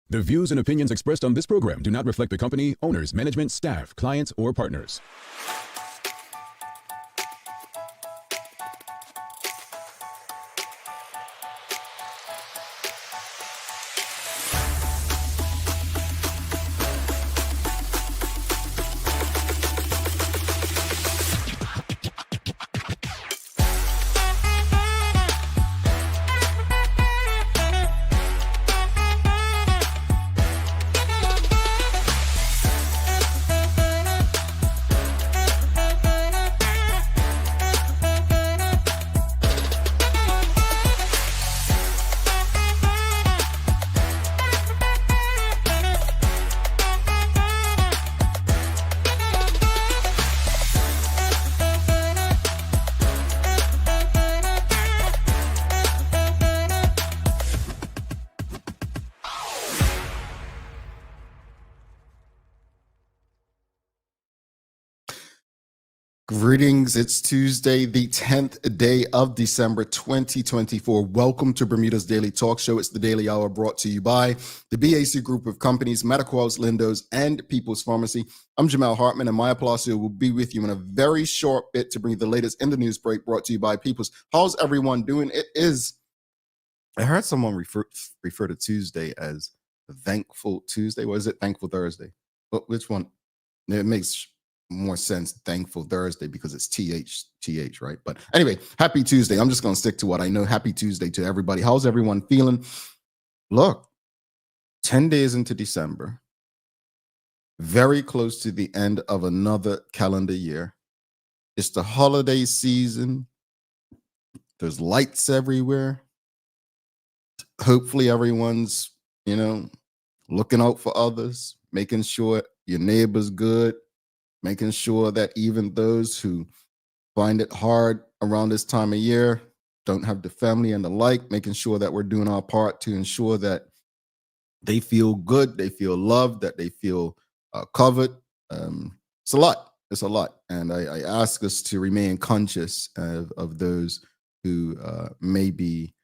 The views and opinions expressed on this program do not reflect the company, owners, management, staff, clients, or partners. Greetings, it's Tuesday, the 10th day of December 2024. Welcome to Bermuda's Daily Talk Show. It's the Daily Hour brought to you by the BAC Group of Companies, Medical House Lindos, and People's Pharmacy. I'm Jamal Hartman, and Maya Palacio will be with you in a very short bit to bring you the latest in the news break brought to you by People's. How's everyone doing? I heard someone refer to Tuesday as Thankful Tuesday. What is it? Thankful Thursday. But which one? It makes more sense, Thankful Thursday, because it's TH, right? But anyway, happy Tuesday. I'm just going to stick to what I know. Happy Tuesday to everybody. How's everyone feeling? Look, 10 days into December, very close to the end of another calendar year. It's the holiday season. There's lights everywhere. Hopefully everyone's, looking out for others, making sure your neighbor's good, making sure that even those who find it hard around this time of year, don't have the family and the like, making sure that we're doing our part to ensure that they feel good, they feel loved, that they feel covered. It's a lot. It's a lot. And I ask us to remain conscious of those who may be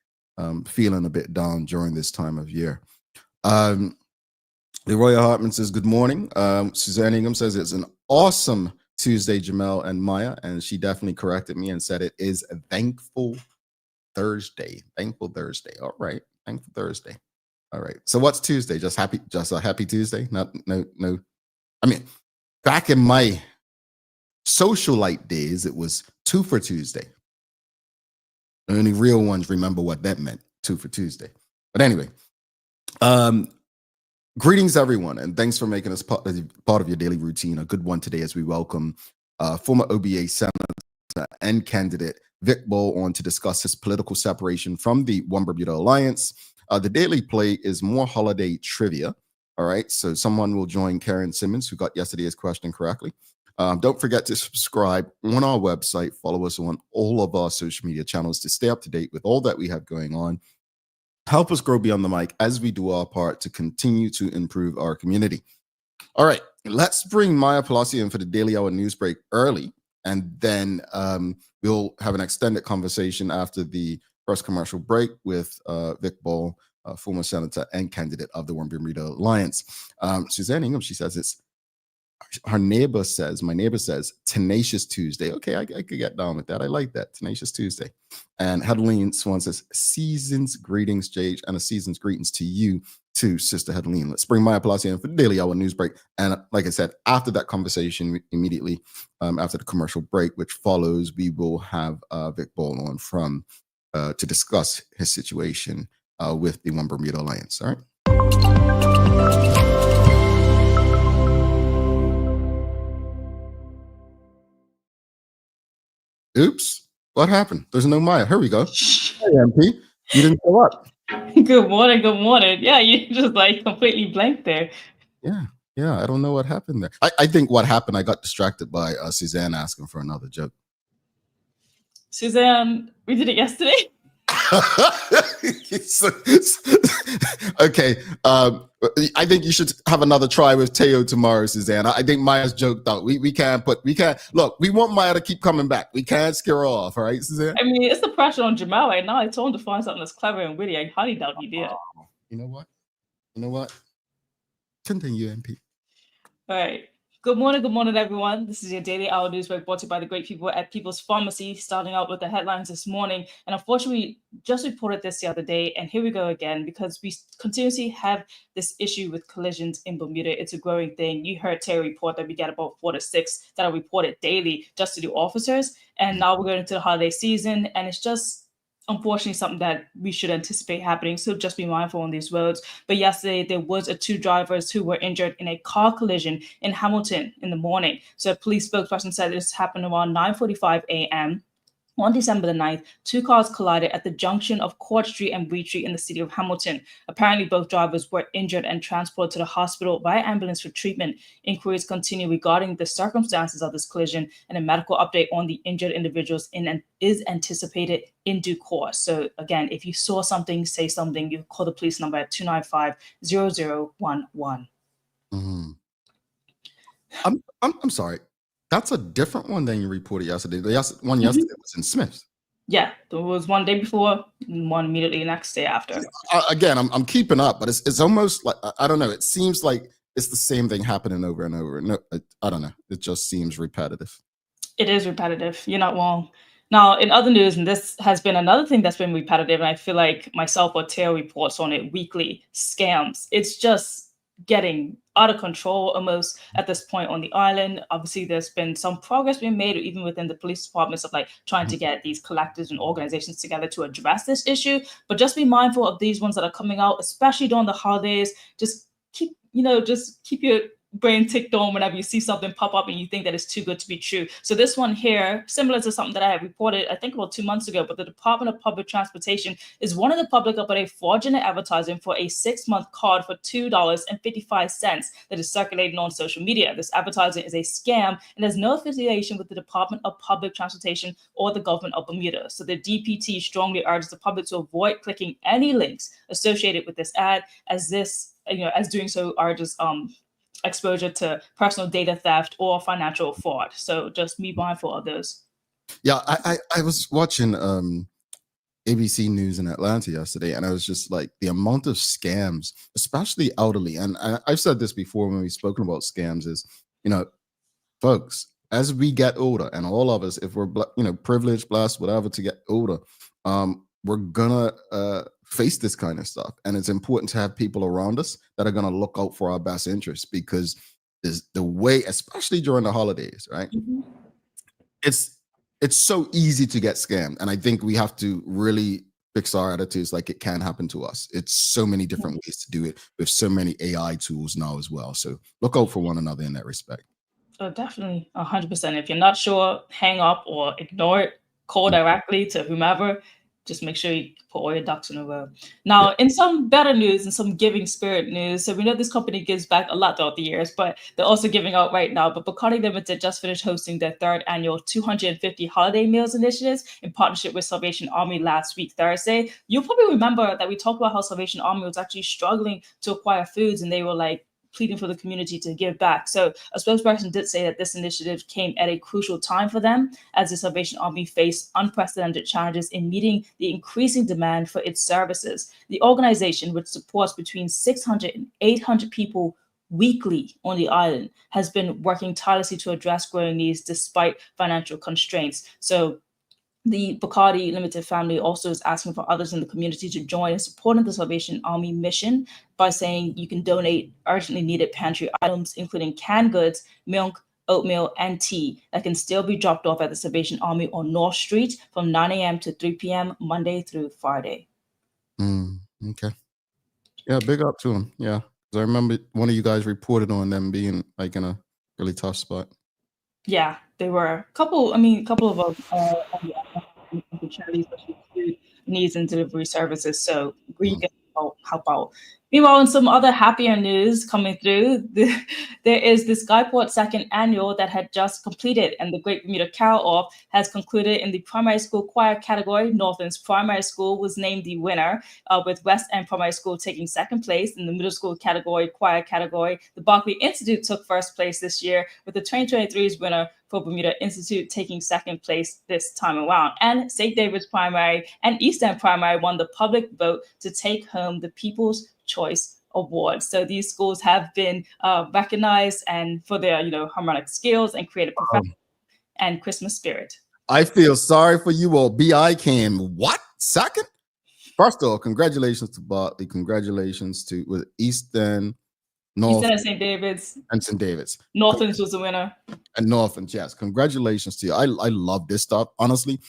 feeling a bit down during this time of year. Leroy Hartman says, good morning. Suzanne Ingham says it's an awesome Tuesday, Jamel and Maya. And she definitely corrected me and said it is a Thankful Thursday. Thankful Thursday. All right. Thankful Thursday. All right. So what's Tuesday? Just a happy Tuesday? No. I mean, back in my socialite days, it was 2 for Tuesday. Only real ones remember what that meant, 2 for Tuesday. But anyway, greetings, everyone, and thanks for making us part of your daily routine. A good one today as we welcome former OBA Senator and candidate Vic Ball on to discuss his political separation from the One Bermuda Alliance. The daily play is more holiday trivia. All right, so someone will join Karen Simmons, who got yesterday's question correctly. Don't forget to subscribe on our website. Follow us on all of our social media channels to stay up to date with all that we have going on. Help us grow beyond the mic as we do our part to continue to improve our community. All right, let's bring Maya Palacio in for the Daily Hour news break early, and then we'll have an extended conversation after the first commercial break with Vic Ball, former senator and candidate of the One Bermuda Alliance. Suzanne Ingham, she says my neighbor says Tenacious Tuesday. Okay, I could get down with that. I like that, Tenacious Tuesday. And Hedeline Swan says season's greetings, JH, and a season's greetings to you too, Sister Hedeline. Let's bring Maya Palacio in for the Daily Hour news break. And like I said, after that conversation, immediately after the commercial break, which follows, we will have Vic Ball on to discuss his situation with the One Bermuda Alliance. All right. Oops, what happened? There's no Maya. Here we go. Hey, MP, you didn't show up. Good morning. Yeah, you just completely blanked there. Yeah, I don't know what happened there. I think what happened, I got distracted by Suzanne asking for another joke. Suzanne, we did it yesterday. Okay, I think you should have another try with Teo tomorrow, Suzanne. I think Maya's joked out. We can't look, we want Maya to keep coming back. We can't scare her off, all right, Suzanne? I mean, it's the pressure on Jamal right now. I told him to find something that's clever and witty. I highly doubt he did. You know what? Continue, MP. All right. Good morning, everyone. This is your daily hour news break brought to you by the great people at People's Pharmacy. Starting out with the headlines this morning, and unfortunately, just reported this the other day, and here we go again because we continuously have this issue with collisions in Bermuda. It's a growing thing. You heard Terry report that we get about 4 to 6 that are reported daily just to the officers, and now we're going into the holiday season, and it's just unfortunately something that we should anticipate happening. So just be mindful on these roads. But yesterday there was 2 drivers who were injured in a car collision in Hamilton in the morning. So a police spokesperson said this happened around 9:45 a.m. On December the 9th, 2 cars collided at the junction of Court Street and Breed Street in the city of Hamilton. Apparently, both drivers were injured and transported to the hospital by ambulance for treatment. Inquiries continue regarding the circumstances of this collision, and a medical update on the injured individuals is anticipated in due course. So, again, if you saw something, say something, you call the police number at 295-0011. Mm-hmm. I'm sorry. That's a different one than you reported yesterday. The one yesterday was in Smith. Yeah, there was one day before and one immediately the next day after. Again, I'm keeping up, but it's almost like, I don't know. It seems like it's the same thing happening over and over. No, I don't know. It just seems repetitive. It is repetitive. You're not wrong. Now, in other news, and this has been another thing that's been repetitive, and I feel like myself or Tail reports on it weekly, scams. It's just getting out of control almost at this point on the island. Obviously, there's been some progress being made, even within the police departments, of like trying to get these collectives and organizations together to address this issue. But just be mindful of these ones that are coming out, especially during the holidays. Just keep your brain ticked on whenever you see something pop up and you think that it's too good to be true. So this one here, similar to something that I had reported, I think about 2 months ago, but the Department of Public Transportation is warning the public about a fraudulent advertising for a 6-month card for $2.55 that is circulating on social media. This advertising is a scam and has no affiliation with the Department of Public Transportation or the government of Bermuda. So the DPT strongly urges the public to avoid clicking any links associated with this ad, as doing so urges exposure to personal data theft or financial fraud. So just be mindful of those. Yeah, I was watching ABC News in Atlanta yesterday, and I was just like, the amount of scams, especially elderly. And I've said this before when we've spoken about scams is, folks, as we get older, and all of us, if we're privileged, blessed, whatever, to get older, we're gonna face this kind of stuff, and it's important to have people around us that are gonna look out for our best interests, because there's the way, especially during the holidays, right? Mm-hmm. It's so easy to get scammed, and I think we have to really fix our attitudes like it can happen to us. It's so many different ways to do it with so many AI tools now as well. So look out for one another in that respect. Oh, definitely, 100%. If you're not sure, hang up or ignore it. Call directly to whomever. Just make sure you put all your ducks in a row. Now, in some better news and some giving spirit news, so we know this company gives back a lot throughout the years, but they're also giving out right now. But Bacardi Limited just finished hosting their 3rd annual 250 holiday meals initiatives in partnership with Salvation Army last week, Thursday. You'll probably remember that we talked about how Salvation Army was actually struggling to acquire foods, and they were like pleading for the community to give back. So a spokesperson did say that this initiative came at a crucial time for them, as the Salvation Army faced unprecedented challenges in meeting the increasing demand for its services. The organization, which supports between 600 and 800 people weekly on the island, has been working tirelessly to address growing needs despite financial constraints. So the Bacardi Limited family also is asking for others in the community to join in supporting the Salvation Army mission by saying you can donate urgently needed pantry items, including canned goods, milk, oatmeal, and tea that can still be dropped off at the Salvation Army on North Street from 9 a.m. to 3 p.m. Monday through Friday. Okay. Yeah, big up to them. Yeah. Because I remember one of you guys reported on them being like in a really tough spot. Yeah, they were a couple of on the charities, especially food needs and delivery services. So we can help out. Meanwhile, in some other happier news coming through, there is this Skyport 2nd annual that had just completed, and the Great Bermuda Carol Off has concluded in the primary school choir category. Northland's Primary School was named the winner, with West End Primary School taking 2nd place. In the middle school category, choir category, the Berkeley Institute took 1st place this year, with the 2023's winner for Bermuda Institute taking 2nd place this time around. And St. David's Primary and East End Primary won the public vote to take home the People's Choice Award. So these schools have been recognized and for their, harmonic skills and creative profession and Christmas spirit. I feel sorry for you all. BI came what? Second? First of all, congratulations to Bartley. Congratulations to Easton, North, Easton and St. David's. And St. David's. Northlands was the winner. And Northlands, yes. Congratulations to you. I love this stuff. Honestly,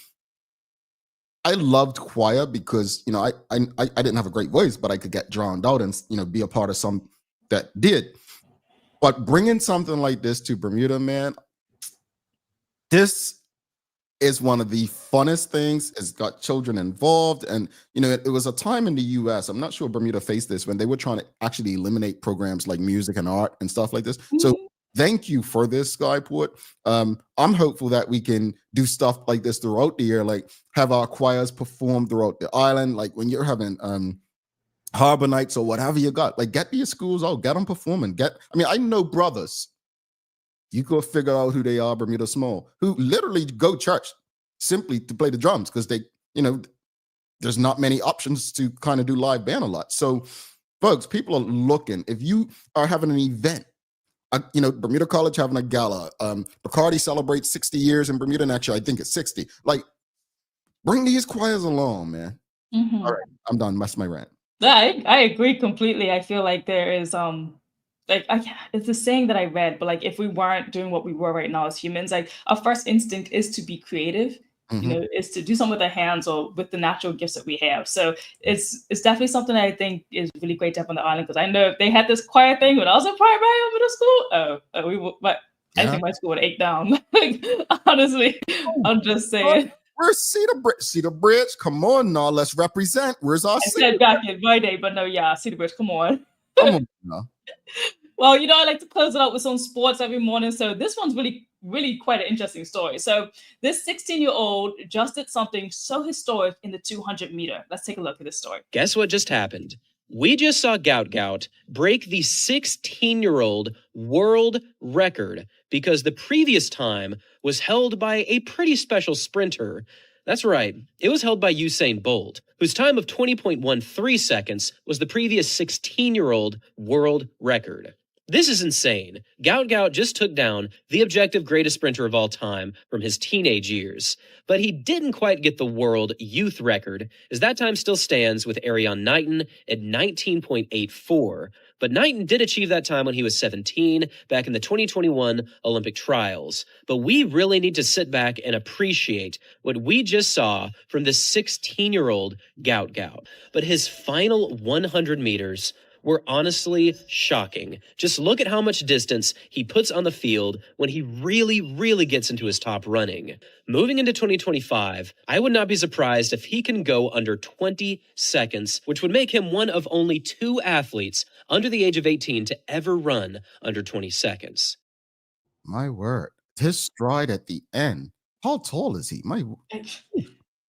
I loved choir because, I didn't have a great voice, but I could get drowned out and, be a part of some that did. But bringing something like this to Bermuda, man, this is one of the funnest things. It's got children involved. And, it was a time in the US, I'm not sure Bermuda faced this, when they were trying to actually eliminate programs like music and art and stuff like this. Mm-hmm. So thank you for this, Skyport. I'm hopeful that we can do stuff like this throughout the year, like have our choirs perform throughout the island. Like when you're having harbor nights or whatever you got, like get your schools out, get them performing. I know brothers, you go figure out who they are, Bermuda Small, who literally go church simply to play the drums because they, there's not many options to kind of do live band a lot. So folks, people are looking. If you are having an event, Bermuda College having a gala, Bacardi celebrates 60 years in Bermuda next year. I think it's 60. Like, bring these choirs along, man. Mm-hmm. All right, I'm done. That's my rant. I agree completely. I feel like there is it's a saying that I read, but like if we weren't doing what we were right now as humans, like our first instinct is to be creative. Mm-hmm. Is to do something with our hands or with the natural gifts that we have. So it's definitely something that I think is really great to have on the island, because I know they had this choir thing when I was in primary or middle school. I think my school would ache down. Like, honestly, I'm just saying. Where's Cedar Bridge? Come on now, let's represent. Where's our? I said back in my day, but no, yeah, Cedar Bridge. Come on. Come on now. Well, I like to close it out with some sports every morning. So this one's really, really quite an interesting story. So this 16-year-old just did something so historic in the 200 meter. Let's take a look at this story. Guess what just happened? We just saw Gout break the 16-year-old world record because the previous time was held by a pretty special sprinter. That's right, it was held by Usain Bolt, whose time of 20.13 seconds was the previous 16-year-old world record. This is insane. Gout just took down the objective greatest sprinter of all time from his teenage years. But he didn't quite get the world youth record, as that time still stands with Ariane Knighton at 19.84. But Knighton did achieve that time when he was 17, back in the 2021 Olympic trials. But we really need to sit back and appreciate what we just saw from this 16-year-old Gout. But his final 100 meters were honestly shocking. Just look at how much distance he puts on the field when he really, really gets into his top running. Moving into 2025, I would not be surprised if he can go under 20 seconds, which would make him one of only 2 athletes under the age of 18 to ever run under 20 seconds. My word. His stride at the end. How tall is he?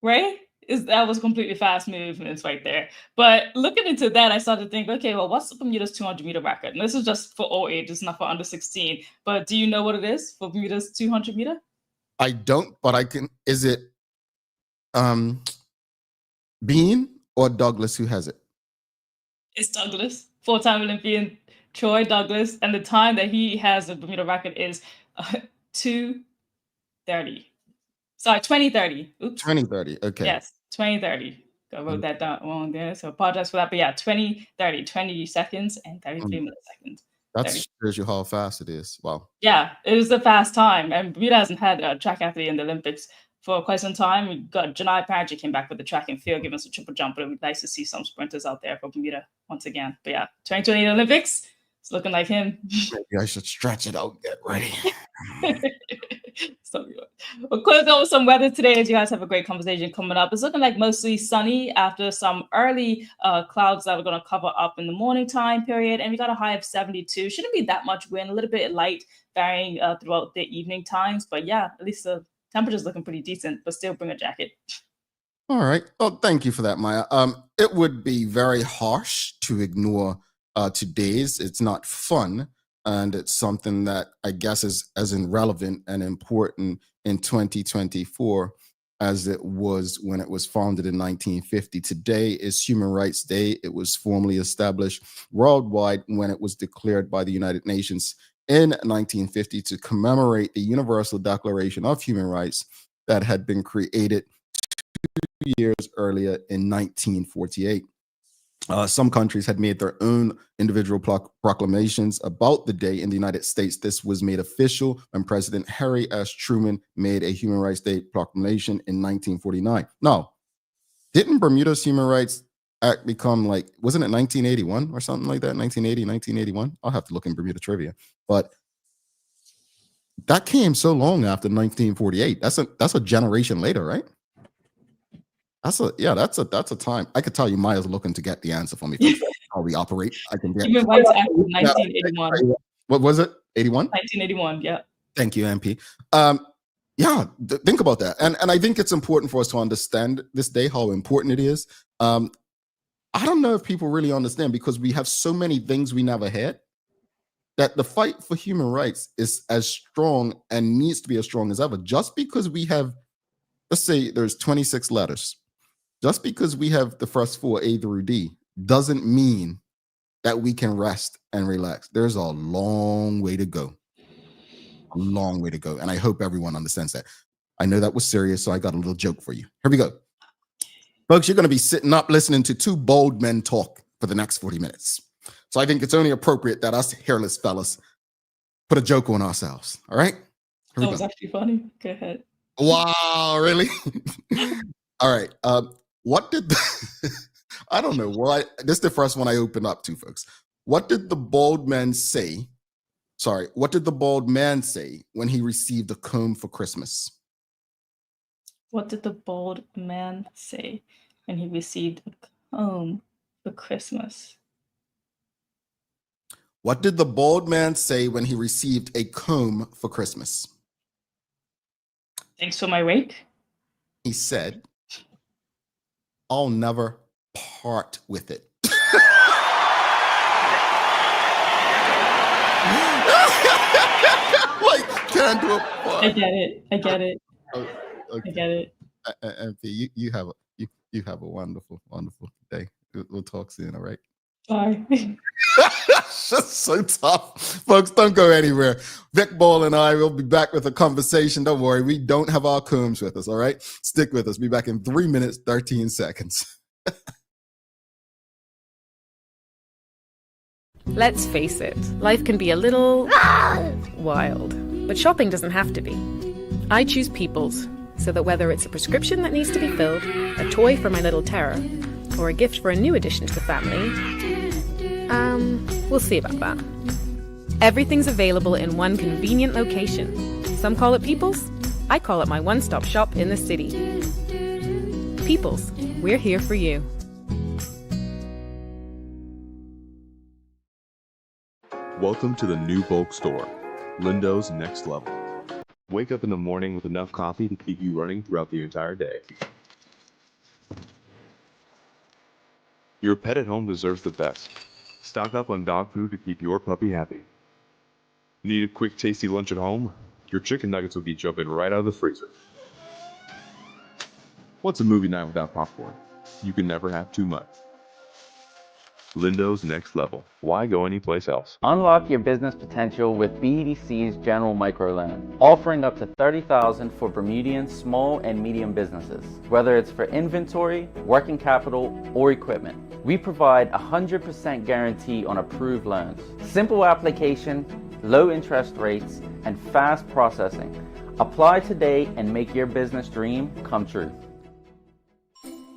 Right? That was completely fast movements right there. But looking into that, I started to think, okay, well, what's Bermuda's 200 meter record? And this is just for all ages, not for under 16. But do you know what it is for Bermuda's 200 meter? I don't, but I can. Is it Bean or Douglas who has it? It's Douglas, 4-time Olympian Troy Douglas. And the time that he has the Bermuda record is 2:30. Sorry, 20:30. Oops. 20:30. Okay. Yes, 20:30. I wrote that down wrong there, so apologize for that. But yeah, 20:30, 20 seconds and 33 milliseconds. That shows you how fast it is. Wow. Yeah, it is a fast time. And Bermuda hasn't had a track athlete in the Olympics for quite some time. We got Janai Parrish came back with the track and field, giving us a triple jump. But it would be nice to see some sprinters out there for Bermuda once again. But yeah, 2020 Olympics, it's looking like him. Maybe I should stretch it out, get ready. So we'll close out with some weather today, as you guys have a great conversation coming up. It's looking like mostly sunny after some early clouds that are going to cover up in the morning time period. And we got a high of 72. Shouldn't be that much wind, a little bit light, varying throughout the evening times. But yeah, at least the temperature's looking pretty decent, but still bring a jacket. All right. Well, thank you for that, Maya. It would be very harsh to ignore today's. It's not fun. And it's something that I guess is as relevant and important in 2024 as it was when it was founded in 1950. Today is Human Rights Day. It was formally established worldwide when it was declared by the United Nations in 1950 to commemorate the Universal Declaration of Human Rights that had been created 2 years earlier in 1948. Some countries had made their own individual proclamations about the day. In the United States, this was made official when President Harry S. Truman made a Human Rights Day proclamation in 1949. Now, didn't Bermuda's Human Rights Act become wasn't it 1981 or something like that? 1980, 1981? I'll have to look in Bermuda trivia. But that came so long after 1948. That's a generation later, right? That's a time. I could tell you Maya's looking to get the answer for me. How we operate. I can get Human Rights Act of 1981. What was it? 81? 1981, yeah. Thank you, MP. Think about that. And I think it's important for us to understand this day, how important it is. I don't know if people really understand, because we have so many things we never had, that the fight for human rights is as strong and needs to be as strong as ever. Just because we have, let's say there's 26 letters, just because we have the first four, A through D, doesn't mean that we can rest and relax. There's a long way to go. A long way to go. And I hope everyone understands that. I know that was serious, so I got a little joke for you. Here we go. Folks, you're going to be sitting up listening to two bold men talk for the next 40 minutes. So I think it's only appropriate that us hairless fellas put a joke on ourselves. All right? That was actually funny. Go ahead. Wow, really? All right. What did I don't know. Well, this is the first one I opened up to, folks. What did the bald man say? What did the bald man say when he received a comb for Christmas? What did the bald man say when he received a comb for Christmas? What did the bald man say when he received a comb for Christmas? Thanks for my rake. He said, I'll never part with it. Can't do a part. I get it. Okay. I get it. MP, you have a wonderful, wonderful day. We'll talk soon, all right? Bye. That's so tough. Folks, don't go anywhere. Vic Ball and I will be back with a conversation. Don't worry, we don't have our combs with us, all right? Stick with us. Be back in 3 minutes, 13 seconds. Let's face it, life can be a little wild, but shopping doesn't have to be. I choose People's, so that whether it's a prescription that needs to be filled, a toy for my little terror, or a gift for a new addition to the family, we'll see about that. Everything's available in one convenient location. Some call it People's, I call it my one-stop shop in the city. People's, we're here for you. Welcome to the new bulk store, Lindo's Next Level. Wake up in the morning with enough coffee to keep you running throughout the entire day. Your pet at home deserves the best. Stock up on dog food to keep your puppy happy. Need a quick tasty lunch at home? Your chicken nuggets will be jumping right out of the freezer. What's a movie night without popcorn? You can never have too much. Lindo's Next Level. Why go anyplace else? Unlock your business potential with BDC's General Microloan, offering up to $30,000 for Bermudian small and medium businesses. Whether it's for inventory, working capital, or equipment, we provide 100% guarantee on approved loans. Simple application, low interest rates, and fast processing. Apply today and make your business dream come true.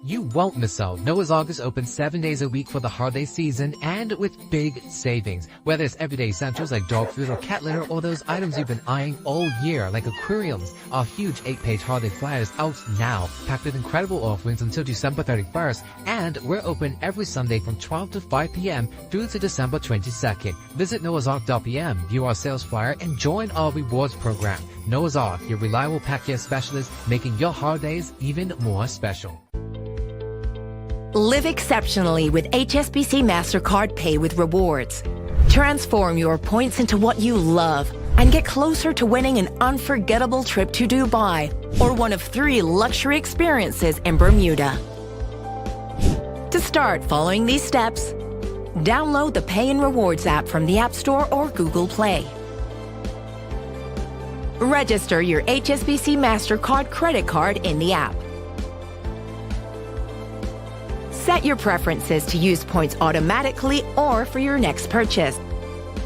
You won't miss out. Noah's Ark is open 7 days a week for the holiday season and with big savings. Whether it's everyday essentials like dog food or cat litter, or those items you've been eyeing all year like aquariums, our huge 8-page holiday flyer is out now, packed with incredible offerings until December 31st. And we're open every Sunday from 12 to 5 p.m. through to December 22nd. Visit noahsark.pm, view our sales flyer, and join our rewards program. Noah's Ark, your reliable pet care specialist, making your holidays even more special. Live exceptionally with HSBC MasterCard Pay with rewards. Transform your points into what you love. and get closer to winning an unforgettable trip to Dubai or one of 3 luxury experiences in Bermuda. To start following these steps, download the Pay and Rewards app from the App Store or Google Play. Register your HSBC MasterCard credit card in the app. Set your preferences to use points automatically or for your next purchase.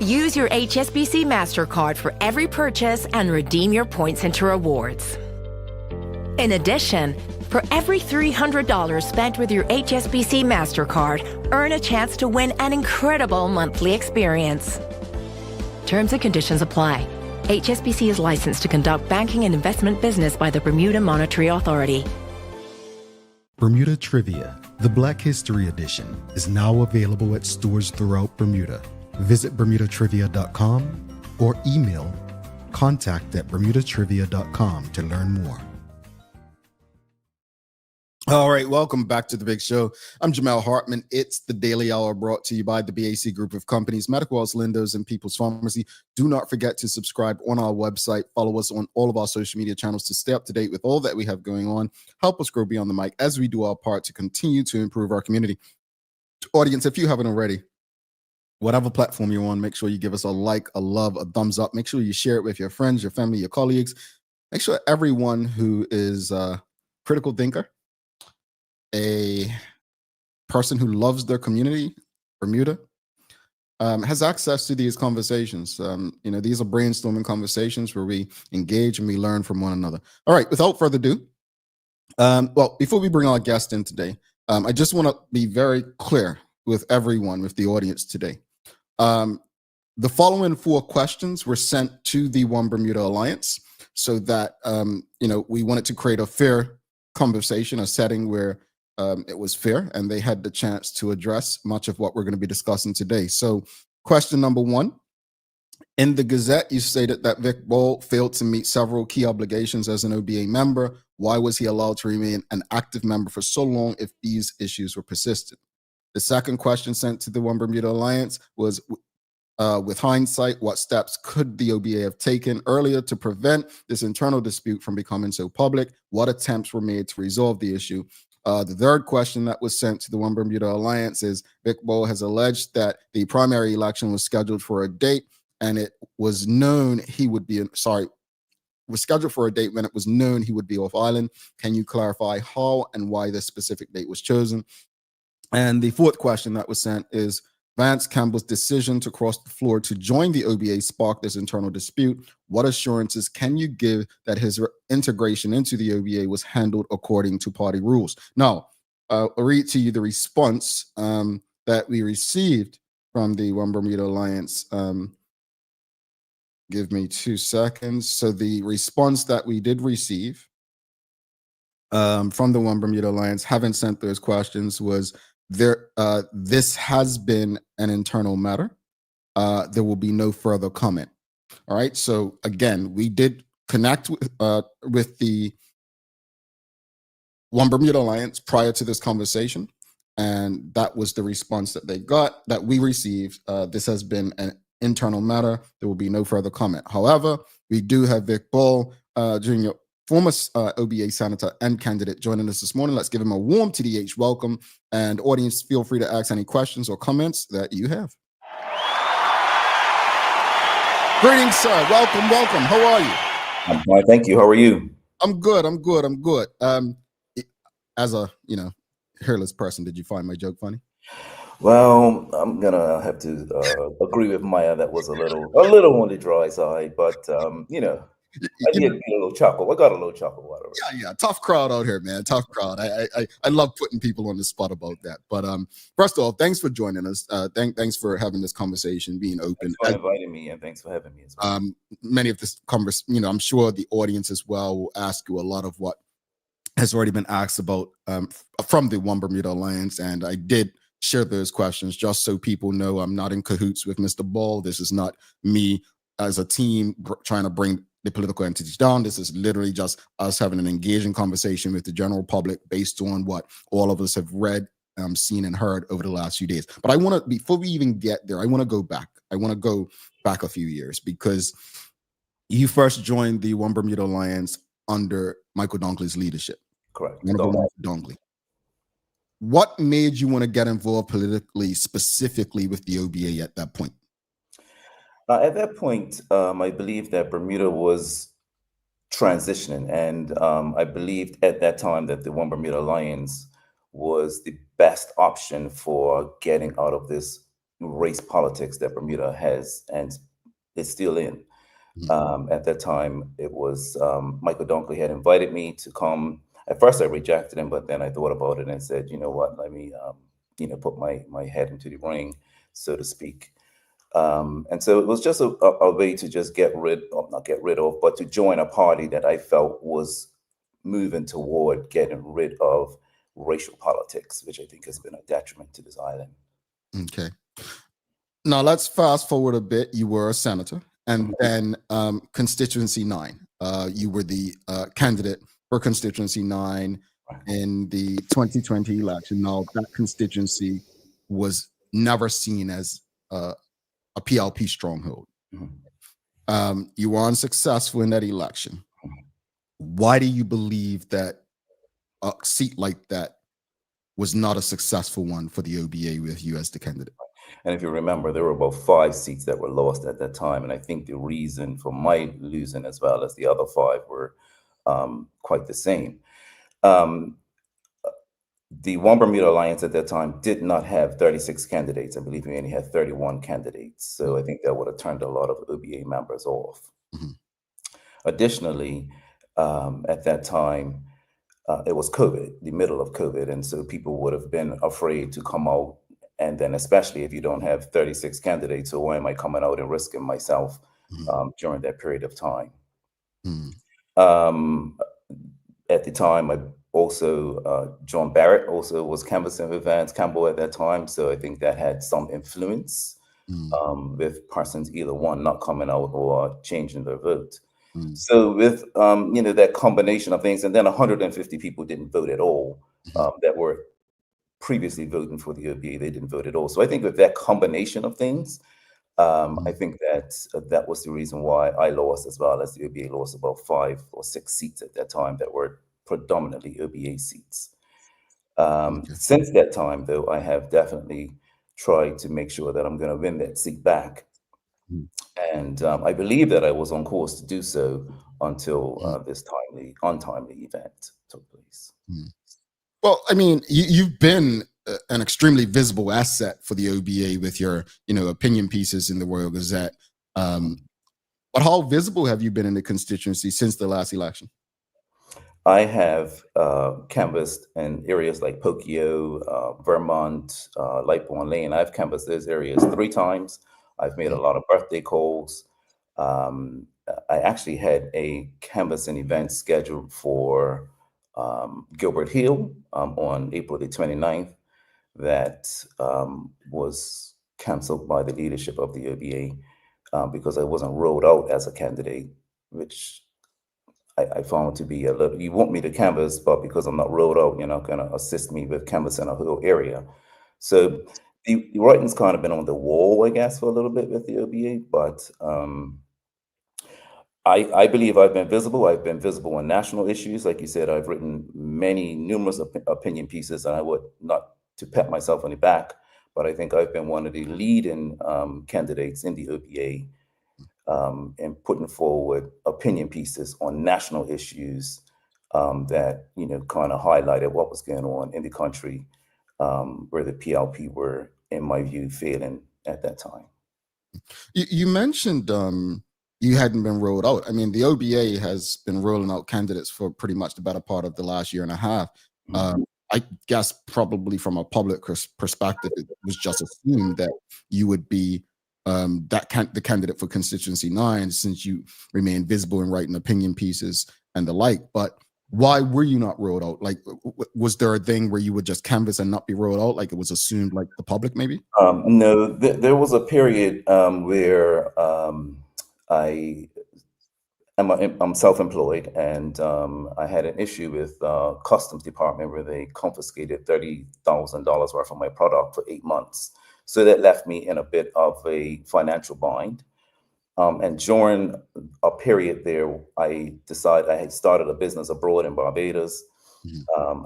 Use your HSBC MasterCard for every purchase and redeem your points into rewards. In addition, for every $300 spent with your HSBC MasterCard, earn a chance to win an incredible monthly experience. Terms and conditions apply. HSBC is licensed to conduct banking and investment business by the Bermuda Monetary Authority. Bermuda Trivia, the Black History Edition, is now available at stores throughout Bermuda. Visit bermudatrivia.com or email contact@bermudatrivia.com to learn more. All right, welcome back to the big show. I'm Jamel Hartman. It's the Daily Hour brought to you by the BAC Group of Companies, Medical House Lindos, and People's Pharmacy. Do not forget to subscribe on our website. Follow us on all of our social media channels to stay up to date with all that we have going on. Help us grow beyond the mic as we do our part to continue to improve our community. Audience, if you haven't already, whatever platform you're on, make sure you give us a like, a love, a thumbs up. Make sure you share it with your friends, your family, your colleagues. Make sure everyone who is a critical thinker, a person who loves their community, Bermuda, has access to these conversations. These are brainstorming conversations where we engage and we learn from one another. All right, without further ado, before we bring our guest in today, I just want to be very clear with everyone, with the audience today. The following 4 questions were sent to the One Bermuda Alliance so that, we wanted to create a fair conversation, a setting where it was fair, and they had the chance to address much of what we're going to be discussing today. So question number 1, in the Gazette, you stated that Vic Ball failed to meet several key obligations as an OBA member. Why was he allowed to remain an active member for so long if these issues were persistent? The second question sent to the One Bermuda Alliance was, with hindsight, what steps could the OBA have taken earlier to prevent this internal dispute from becoming so public? What attempts were made to resolve the issue? The third question that was sent to the One Bermuda Alliance is, Vic Ball has alleged that the primary election was scheduled for a date and it was known he would be, was scheduled for a date when it was known he would be off island. Can you clarify how and why this specific date was chosen? And the fourth question that was sent is, Vance Campbell's decision to cross the floor to join the OBA sparked this internal dispute. What assurances can you give that his integration into the OBA was handled according to party rules? Now, I'll read to you the response that we received from the One Bermuda Alliance. Give me 2 seconds. So the response that we did receive from the One Bermuda Alliance, having sent those questions, was, this has been an internal matter. There will be no further comment. All right. So again, we did connect with the One Bermuda Alliance prior to this conversation, and that was the response that they got, that we received. This has been an internal matter. There will be no further comment. However, we do have Vic Ball, Jr., former OBA senator and candidate, joining us this morning. Let's give him a warm TDH welcome. And audience, feel free to ask any questions or comments that you have. Greetings, sir. Welcome. How are you? I'm fine, thank you. How are you? I'm good. As a, hairless person, did you find my joke funny? Well, I'm gonna have to agree with Maya. That was a little on the dry side, but I did get a little chuckle. I got a little chuckle out of it. Yeah. Tough crowd out here, man. Tough crowd. I love putting people on the spot about that. But first of all, thanks for joining us. Thanks for having this conversation, being open. Thanks for inviting me, and thanks for having me as well. Many of this conversation, I'm sure the audience as well will ask you a lot of what has already been asked about from the One Bermuda Alliance, and I did share those questions just so people know I'm not in cahoots with Mr. Ball. This is not me as a team trying to bring the political entities down. This is literally just us having an engaging conversation with the general public based on what all of us have read, seen, and heard over the last few days. But before we even get there, I want to go back. I want to go back a few years, because You first joined the One Bermuda Alliance under Michael Dunkley's leadership. Correct. Honorable Michael Dunkley. What made you want to get involved politically, specifically with the OBA at that point? At that point, I believed that Bermuda was transitioning, and I believed at that time that the One Bermuda Alliance was the best option for getting out of this race politics that Bermuda has and is still in. At that time, it was Michael Dunkley had invited me to come. At first, I rejected him, but then I thought about it and said, you know what, let me, put my head into the ring, so to speak. And so it was just a way to just not get rid of, but to join a party that I felt was moving toward getting rid of racial politics, which I think has been a detriment to this island. Okay. Now let's fast forward a bit. You were a senator, and then Constituency 9. You were the candidate for Constituency 9 in the 2020 election. Now that constituency was never seen as a PLP stronghold. You were unsuccessful in that election. Why do you believe that a seat like that was not a successful one for the OBA with you as the candidate? And if you remember, there were about 5 seats that were lost at that time. And I think the reason for my losing as well as the other 5 were quite the same. The One Bermuda Alliance at that time did not have 36 candidates. I believe we only had 31 candidates. So I think that would have turned a lot of OBA members off. Additionally, at that time, it was COVID, the middle of COVID. And so people would have been afraid to come out. And then especially if you don't have 36 candidates, so why am I coming out and risking myself during that period of time? At the time, I also, John Barrett also was canvassing with Vance Campbell at that time. So I think that had some influence with persons, either one not coming out or changing their vote. So with, that combination of things, and then 150 people didn't vote at all that were previously voting for the OBA, they didn't vote at all. So I think with that combination of things, I think that was the reason why I lost, as well as the OBA lost about 5 or 6 seats at that time that were predominantly OBA seats. Since that time, though, I have definitely tried to make sure that I'm going to win that seat back. And I believe that I was on course to do so until this untimely event took place. Well, I mean, you've been an extremely visible asset for the OBA with your, opinion pieces in the Royal Gazette. But how visible have you been in the constituency since the last election? I have canvassed in areas like Pokio, Vermont, Lightbourne Lane. I've canvassed those areas 3 times. I've made a lot of birthday calls. I actually had a canvassing event scheduled for Gilbert Hill on April the 29th that was canceled by the leadership of the OBA because I wasn't rolled out as a candidate, which I found to be a little, you want me to canvass, but because I'm not rolled out, you're not going to assist me with canvassing a whole area. So the writing's kind of been on the wall, I guess, for a little bit with the OBA, but I believe I've been visible. I've been visible on national issues. Like you said, I've written numerous opinion pieces, and I would not to pat myself on the back, but I think I've been one of the leading candidates in the OBA in putting forward opinion pieces on national issues that, kind of highlighted what was going on in the country where the PLP were, in my view, failing at that time. You mentioned you hadn't been rolled out. I mean, the OBA has been rolling out candidates for pretty much the better part of the last year and a half. I guess probably from a public perspective, it was just assumed that you would be the candidate for Constituency 9 since you remain visible in writing opinion pieces and the like. But why were you not rolled out? Like, was there a thing where you would just canvass and not be rolled out? Like it was assumed, like the public maybe? No, there was a period where I'm self-employed, and I had an issue with Customs Department where they confiscated $30,000 worth of my product for 8 months. So that left me in a bit of a financial bind. And during a period there, I decided I had started a business abroad in Barbados.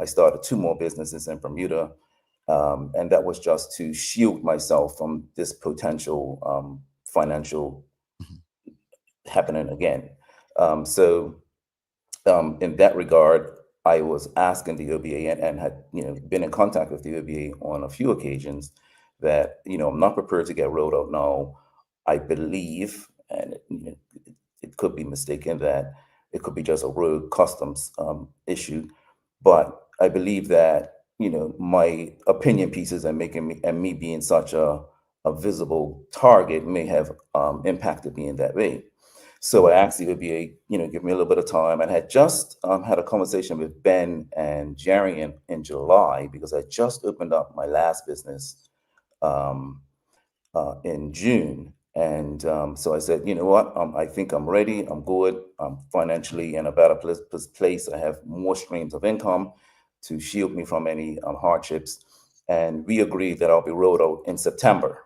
I started 2 more businesses in Bermuda. And that was just to shield myself from this potential financial happening again. So in that regard, I was asking the OBA and had been in contact with the OBA on a few occasions that I'm not prepared to get rolled out now. I believe, and it could be mistaken, that it could be just a road customs issue, but I believe that my opinion pieces and me being such a visible target may have impacted me in that way. So I asked the OBA, give me a little bit of time. And had just had a conversation with Ben and Jerry in July, because I just opened up my last business in June. And so I said, you know what, I think I'm ready. I'm good. I'm financially in a better place. I have more streams of income to shield me from any hardships. And we agreed that I'll be rolled out in September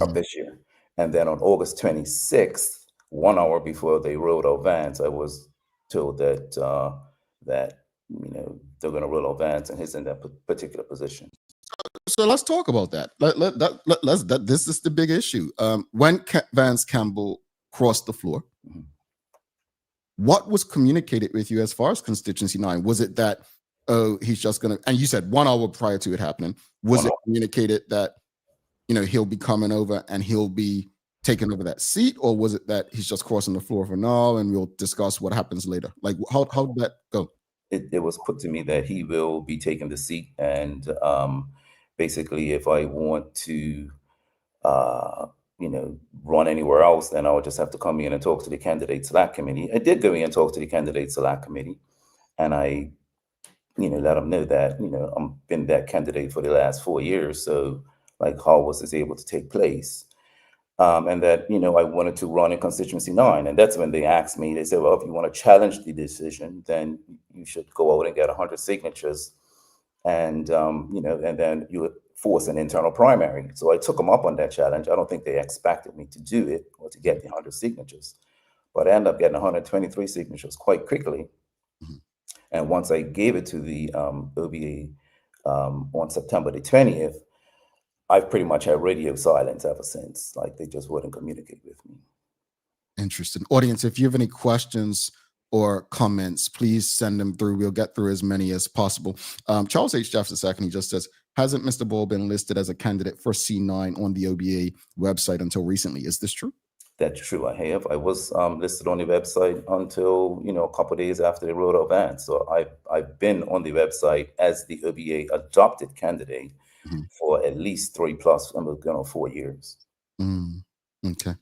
of this year. And then on August 26th, 1 hour before they rolled out vans, I was told that they're going to roll out vans, and he's in that particular position. So let's talk about that. This is the big issue. When Vance Campbell crossed the floor, what was communicated with you as far as Constituency 9? Was it that, oh, he's just going to, and you said 1 hour prior to it happening, was it communicated that, he'll be coming over and he'll be taking over that seat, or was it that he's just crossing the floor for now and we'll discuss what happens later? Like, how did that go? It was put to me that he will be taking the seat, and basically, if I want to, run anywhere else, then I would just have to come in and talk to the candidate select committee. I did go in and talk to the candidate select committee, and I, let them know that I've been that candidate for the last 4 years. So, like, how was this able to take place? And that, I wanted to run in Constituency 9. And that's when they asked me, they said, well, if you want to challenge the decision, then you should go out and get 100 signatures. And, and then you would force an internal primary. So I took them up on that challenge. I don't think they expected me to do it or to get the 100 signatures. But I ended up getting 123 signatures quite quickly. And once I gave it to the OBA on September the 20th, I've pretty much had radio silence ever since. Like, they just wouldn't communicate with me. Interesting. Audience, if you have any questions or comments, please send them through. We'll get through as many as possible. Charles H. Jeffs II, he just says, hasn't Mr. Ball been listed as a candidate for C9 on the OBA website until recently? Is this true? That's true. I have. I was listed on the website until, a couple of days after they wrote out vans. So I've been on the website as the OBA adopted candidate for at least 3+ 4 years. Okay.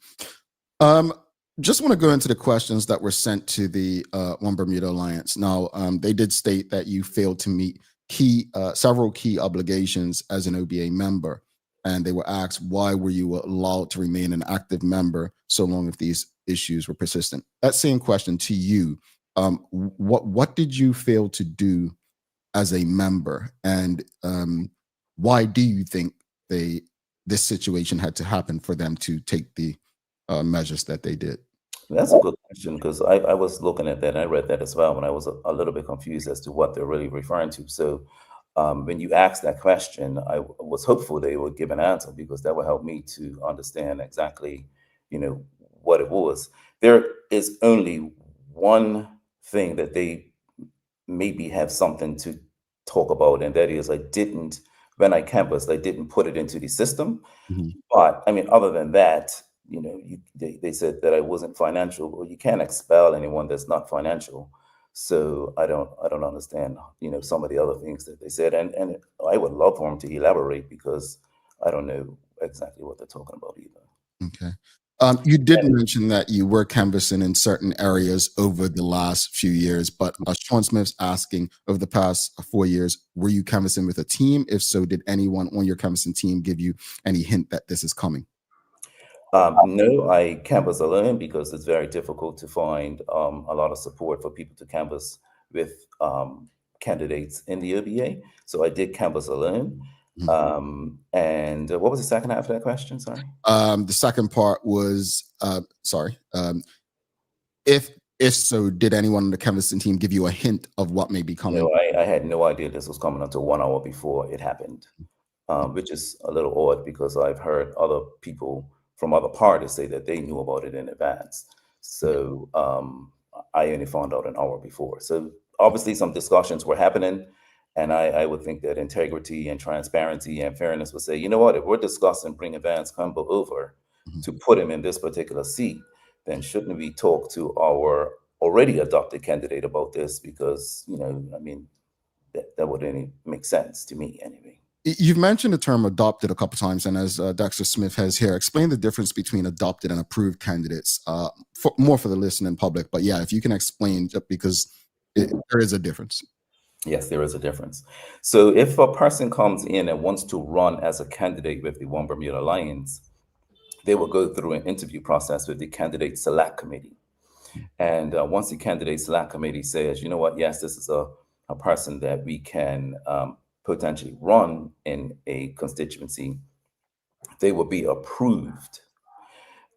Just want to go into the questions that were sent to the One Bermuda Alliance. Now, they did state that you failed to meet several key obligations as an OBA member, and they were asked, why were you allowed to remain an active member so long if these issues were persistent? That same question to you. What did you fail to do as a member, and why do you think this situation had to happen for them to take the measures that they did? That's a good question, because I was looking at that and I read that as well, and I was a little bit confused as to what they're really referring to. So when you asked that question, I was hopeful they would give an answer, because that would help me to understand exactly, what it was. There is only one thing that they maybe have something to talk about, and that is when I canvassed, I didn't put it into the system. But I mean, other than that, they said that I wasn't financial. Well, you can't expel anyone that's not financial. So I don't understand, some of the other things that they said. And I would love for them to elaborate, because I don't know exactly what they're talking about either. Okay. You did mention that you were canvassing in certain areas over the last few years, but Sean Smith's asking, over the past 4 years, were you canvassing with a team? If so, did anyone on your canvassing team give you any hint that this is coming? No, I canvass alone, because it's very difficult to find a lot of support for people to canvass with candidates in the OBA. So I did canvass alone. And what was the second half of that question? Sorry. The second part was, if so, did anyone on the canvassing team give you a hint of what may be coming? No, I had no idea this was coming until 1 hour before it happened, which is a little odd because I've heard other people from other parties say that they knew about it in advance. So I only found out an hour before. So obviously some discussions were happening, and I would think that integrity and transparency and fairness would say, you know what, if we're discussing bringing Vance Campbell over to put him in this particular seat, then shouldn't we talk to our already adopted candidate about this? Because, you know, I mean, that would only make sense to me anyway. You've mentioned the term adopted a couple of times, and as Dr. Smith has here, explain the difference between adopted and approved candidates, more for the listening public. But yeah, if you can explain, because there is a difference. Yes, there is a difference. So if a person comes in and wants to run as a candidate with the One Bermuda Alliance, they will go through an interview process with the candidate select committee. And once the candidate select committee says, you know what, yes, this is a person that we can potentially run in a constituency, they will be approved.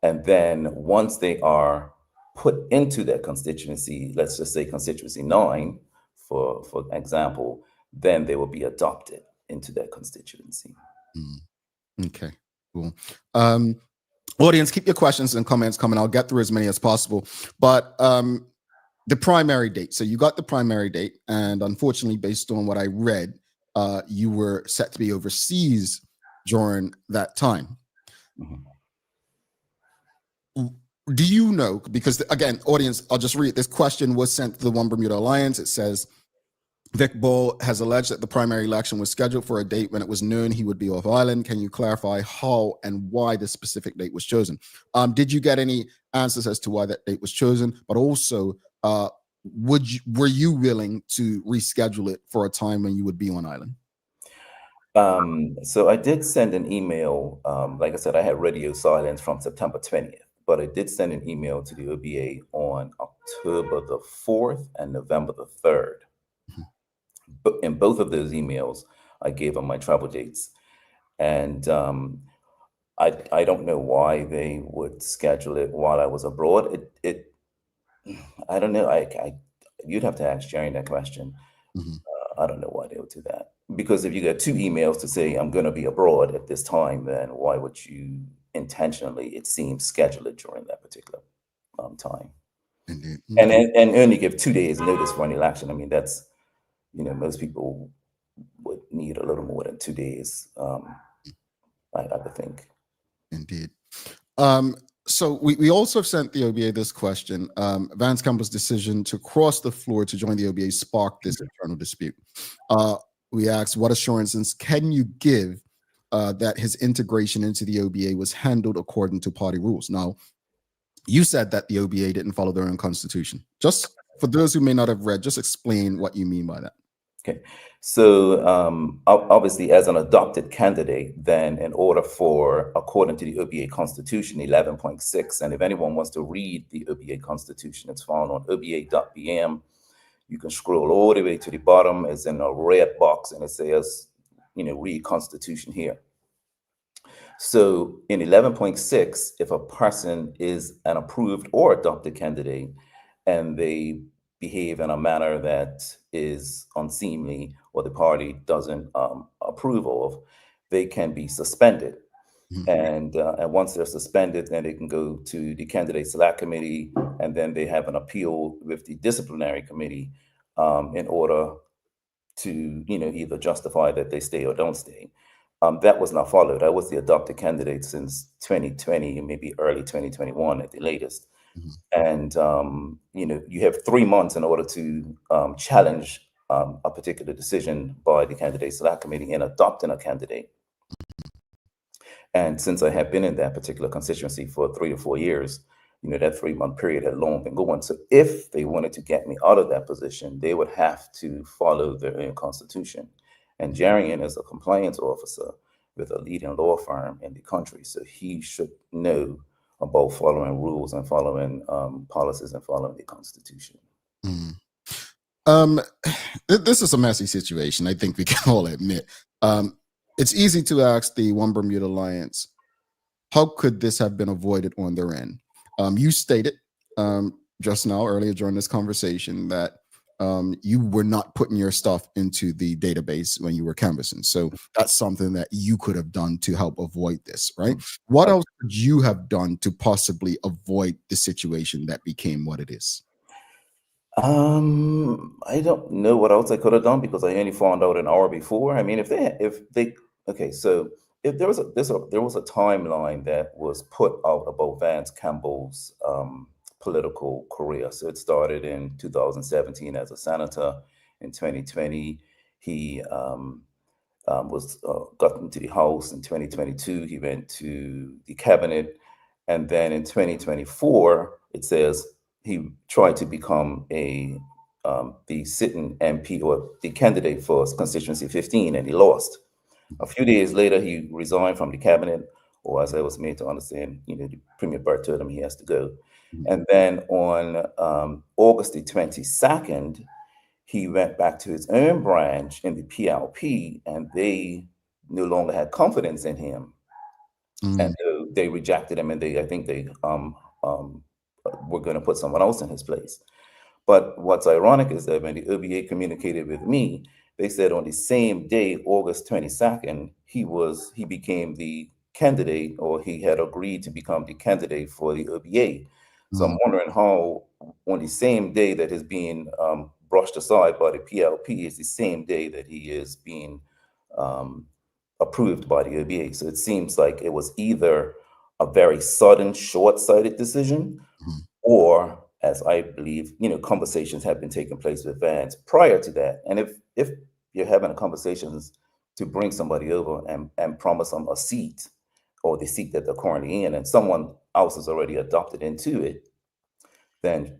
And then once they are put into that constituency, let's just say constituency 9, for example, then they will be adopted into that constituency. Okay, cool. Audience, keep your questions and comments coming. I'll get through as many as possible. But the primary date. So you got the primary date, and unfortunately, based on what I read, you were set to be overseas during that time. Do you know, because again, audience, I'll just read, this question was sent to the One Bermuda Alliance. It says, Vic Ball has alleged that the primary election was scheduled for a date when it was known he would be off island. Can you clarify how and why this specific date was chosen? Did you get any answers as to why that date was chosen? But also, were you willing to reschedule it for a time when you would be on island? So I did send an email. Like I said, I had radio silence from September 20th, but I did send an email to the OBA on October the 4th and November the 3rd. But in both of those emails, I gave them my travel dates. And I don't know why they would schedule it while I was abroad. I don't know. You'd have to ask Jerry that question. I don't know why they would do that. Because if you get 2 emails to say I'm going to be abroad at this time, then why would you intentionally, it seems, schedule it during that particular time? And only give 2 days notice for an election. I mean, that's, you know, most people would need a little more than 2 days, I would think. Indeed. So we also sent the OBA this question. Vance Campbell's decision to cross the floor to join the OBA sparked this internal dispute. We asked, what assurances can you give that his integration into the OBA was handled according to party rules? Now, you said that the OBA didn't follow their own constitution. Just for those who may not have read, just explain what you mean by that. Okay, so obviously as an adopted candidate, then in order for, according to the OBA Constitution 11.6, and if anyone wants to read the OBA Constitution, it's found on oba.bm. You can scroll all the way to the bottom. It's in a red box and it says, you know, read Constitution here. So in 11.6, if a person is an approved or adopted candidate and they behave in a manner that is unseemly or the party doesn't approve of, they can be suspended. And once they're suspended, then they can go to the candidate select committee, and then they have an appeal with the disciplinary committee in order to, you know, either justify that they stay or don't stay. That was not followed. I was the adopted candidate since 2020, maybe early 2021 at the latest. And, you know, you have 3 months in order to challenge a particular decision by the candidate select committee in adopting a candidate. And since I have been in that particular constituency for 3 or 4 years, you know, that 3-month period had long been going. So if they wanted to get me out of that position, they would have to follow their own constitution. And Jarian is a compliance officer with a leading law firm in the country. So he should know about following rules and following policies and following the Constitution. This is a messy situation, I think we can all admit. It's easy to ask the One Bermuda Alliance, how could this have been avoided on their end? You stated just now, earlier during this conversation, that you were not putting your stuff into the database when you were canvassing. So that's something that you could have done to help avoid this, right? What else could you have done to possibly avoid the situation that became what it is? I don't know what else I could have done because I only found out an hour before. I mean, if they, okay, so if there was a timeline that was put out about Vance Campbell's political career. So it started in 2017 as a senator. In 2020, he was got into the House. In 2022, he went to the cabinet, and then in 2024, it says he tried to become the sitting MP or the candidate for constituency 15, and he lost. A few days later, he resigned from the cabinet, or as I was made to understand, the Premier Burt told him he has to go. And then on August the 22nd, he went back to his own branch in the PLP, and they no longer had confidence in him. And they rejected him, and I think they were going to put someone else in his place. But what's ironic is that when the OBA communicated with me, they said on the same day, August 22nd, he became the candidate, or he had agreed to become the candidate for the OBA. So I'm wondering how on the same day that is being brushed aside by the PLP is the same day that he is being approved by the OBA. So it seems like it was either a very sudden, short-sighted decision, or, as I believe, conversations have been taking place with Vance prior to that. And if you're having conversations to bring somebody over and promise them a seat, or the seat that they're currently in, and someone else is already adopted into it, then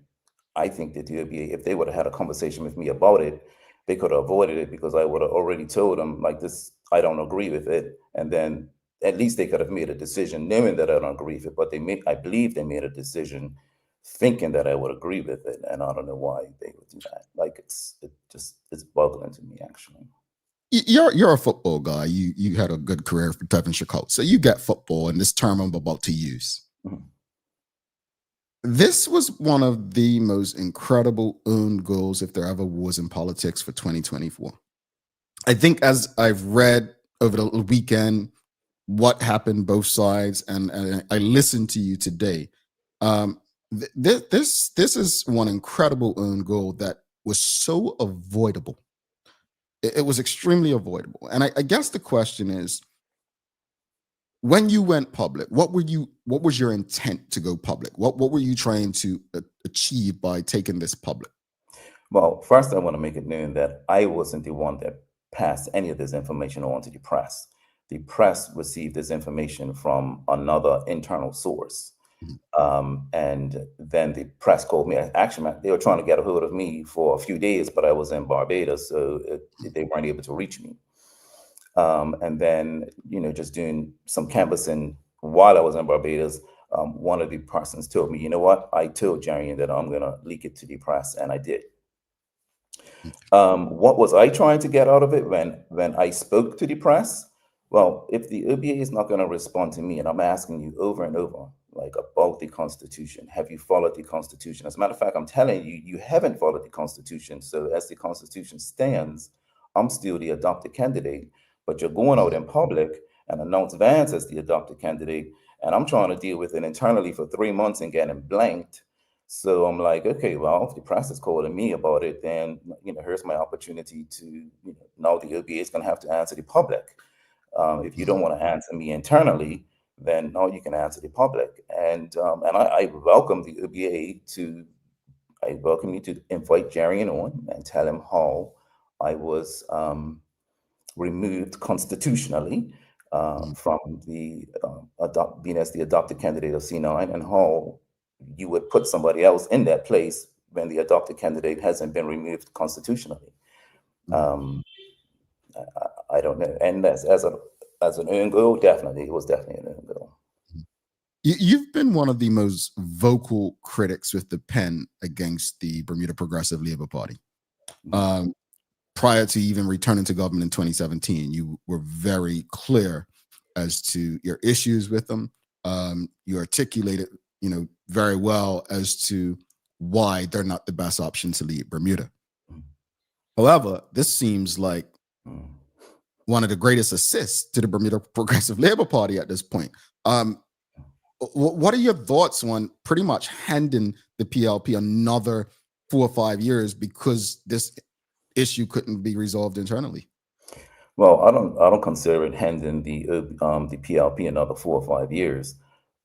I think that the OBA, if they would have had a conversation with me about it, they could have avoided it, because I would have already told them, like, this, I don't agree with it. And then at least they could have made a decision knowing that I don't agree with it. But I believe they made a decision thinking that I would agree with it. And I don't know why they would do that. Like, it's boggling to me, actually. You're a football guy. You had a good career for Devonshire Colts, so you get football and this term I'm about to use. This was one of the most incredible own goals, if there ever was, in politics for 2024. I think, as I've read over the weekend what happened both sides, and I listened to you today, this is one incredible own goal that was so avoidable. It was extremely avoidable. And I guess the question is, when you went public, what was your intent to go public? What were you trying to achieve by taking this public? Well, first, I want to make it known that I wasn't the one that passed any of this information on to the press. The press received this information from another internal source. And then the press called me. Actually, they were trying to get a hold of me for a few days, but I was in Barbados, so they weren't able to reach me. And then, just doing some canvassing while I was in Barbados, one of the persons told me, you know what, I told Jarian that I'm going to leak it to the press, and I did. What was I trying to get out of it when I spoke to the press? Well, if the OBA is not going to respond to me, and I'm asking you over and over, like, about the Constitution, have you followed the Constitution? As a matter of fact, I'm telling you, you haven't followed the Constitution. So as the Constitution stands, I'm still the adopted candidate, but you're going out in public and announce Vance as the adopted candidate, and I'm trying to deal with it internally for 3 months and getting blanked. So I'm like, okay, well, if the press is calling me about it, then, here's my opportunity to, now the OBA is going to have to answer the public. If you don't want to answer me internally, then now you can answer the public. And I welcome the OBA I welcome you to invite Jarian on and tell him how I was removed constitutionally from the being as the adopted candidate of C9, and how you would put somebody else in that place when the adopted candidate hasn't been removed constitutionally. I don't know. And as an own goal, definitely, it was definitely an own goal. You've been one of the most vocal critics with the pen against the Bermuda Progressive Labour Party. prior to even returning to government in 2017, you were very clear as to your issues with them. You articulated, very well as to why they're not the best option to lead Bermuda. However, this seems like one of the greatest assists to the Bermuda Progressive Labor Party at this point. What are your thoughts on pretty much handing the PLP another 4 or 5 years because this issue couldn't be resolved internally? Well, I don't consider it handing the PLP another 4 or 5 years.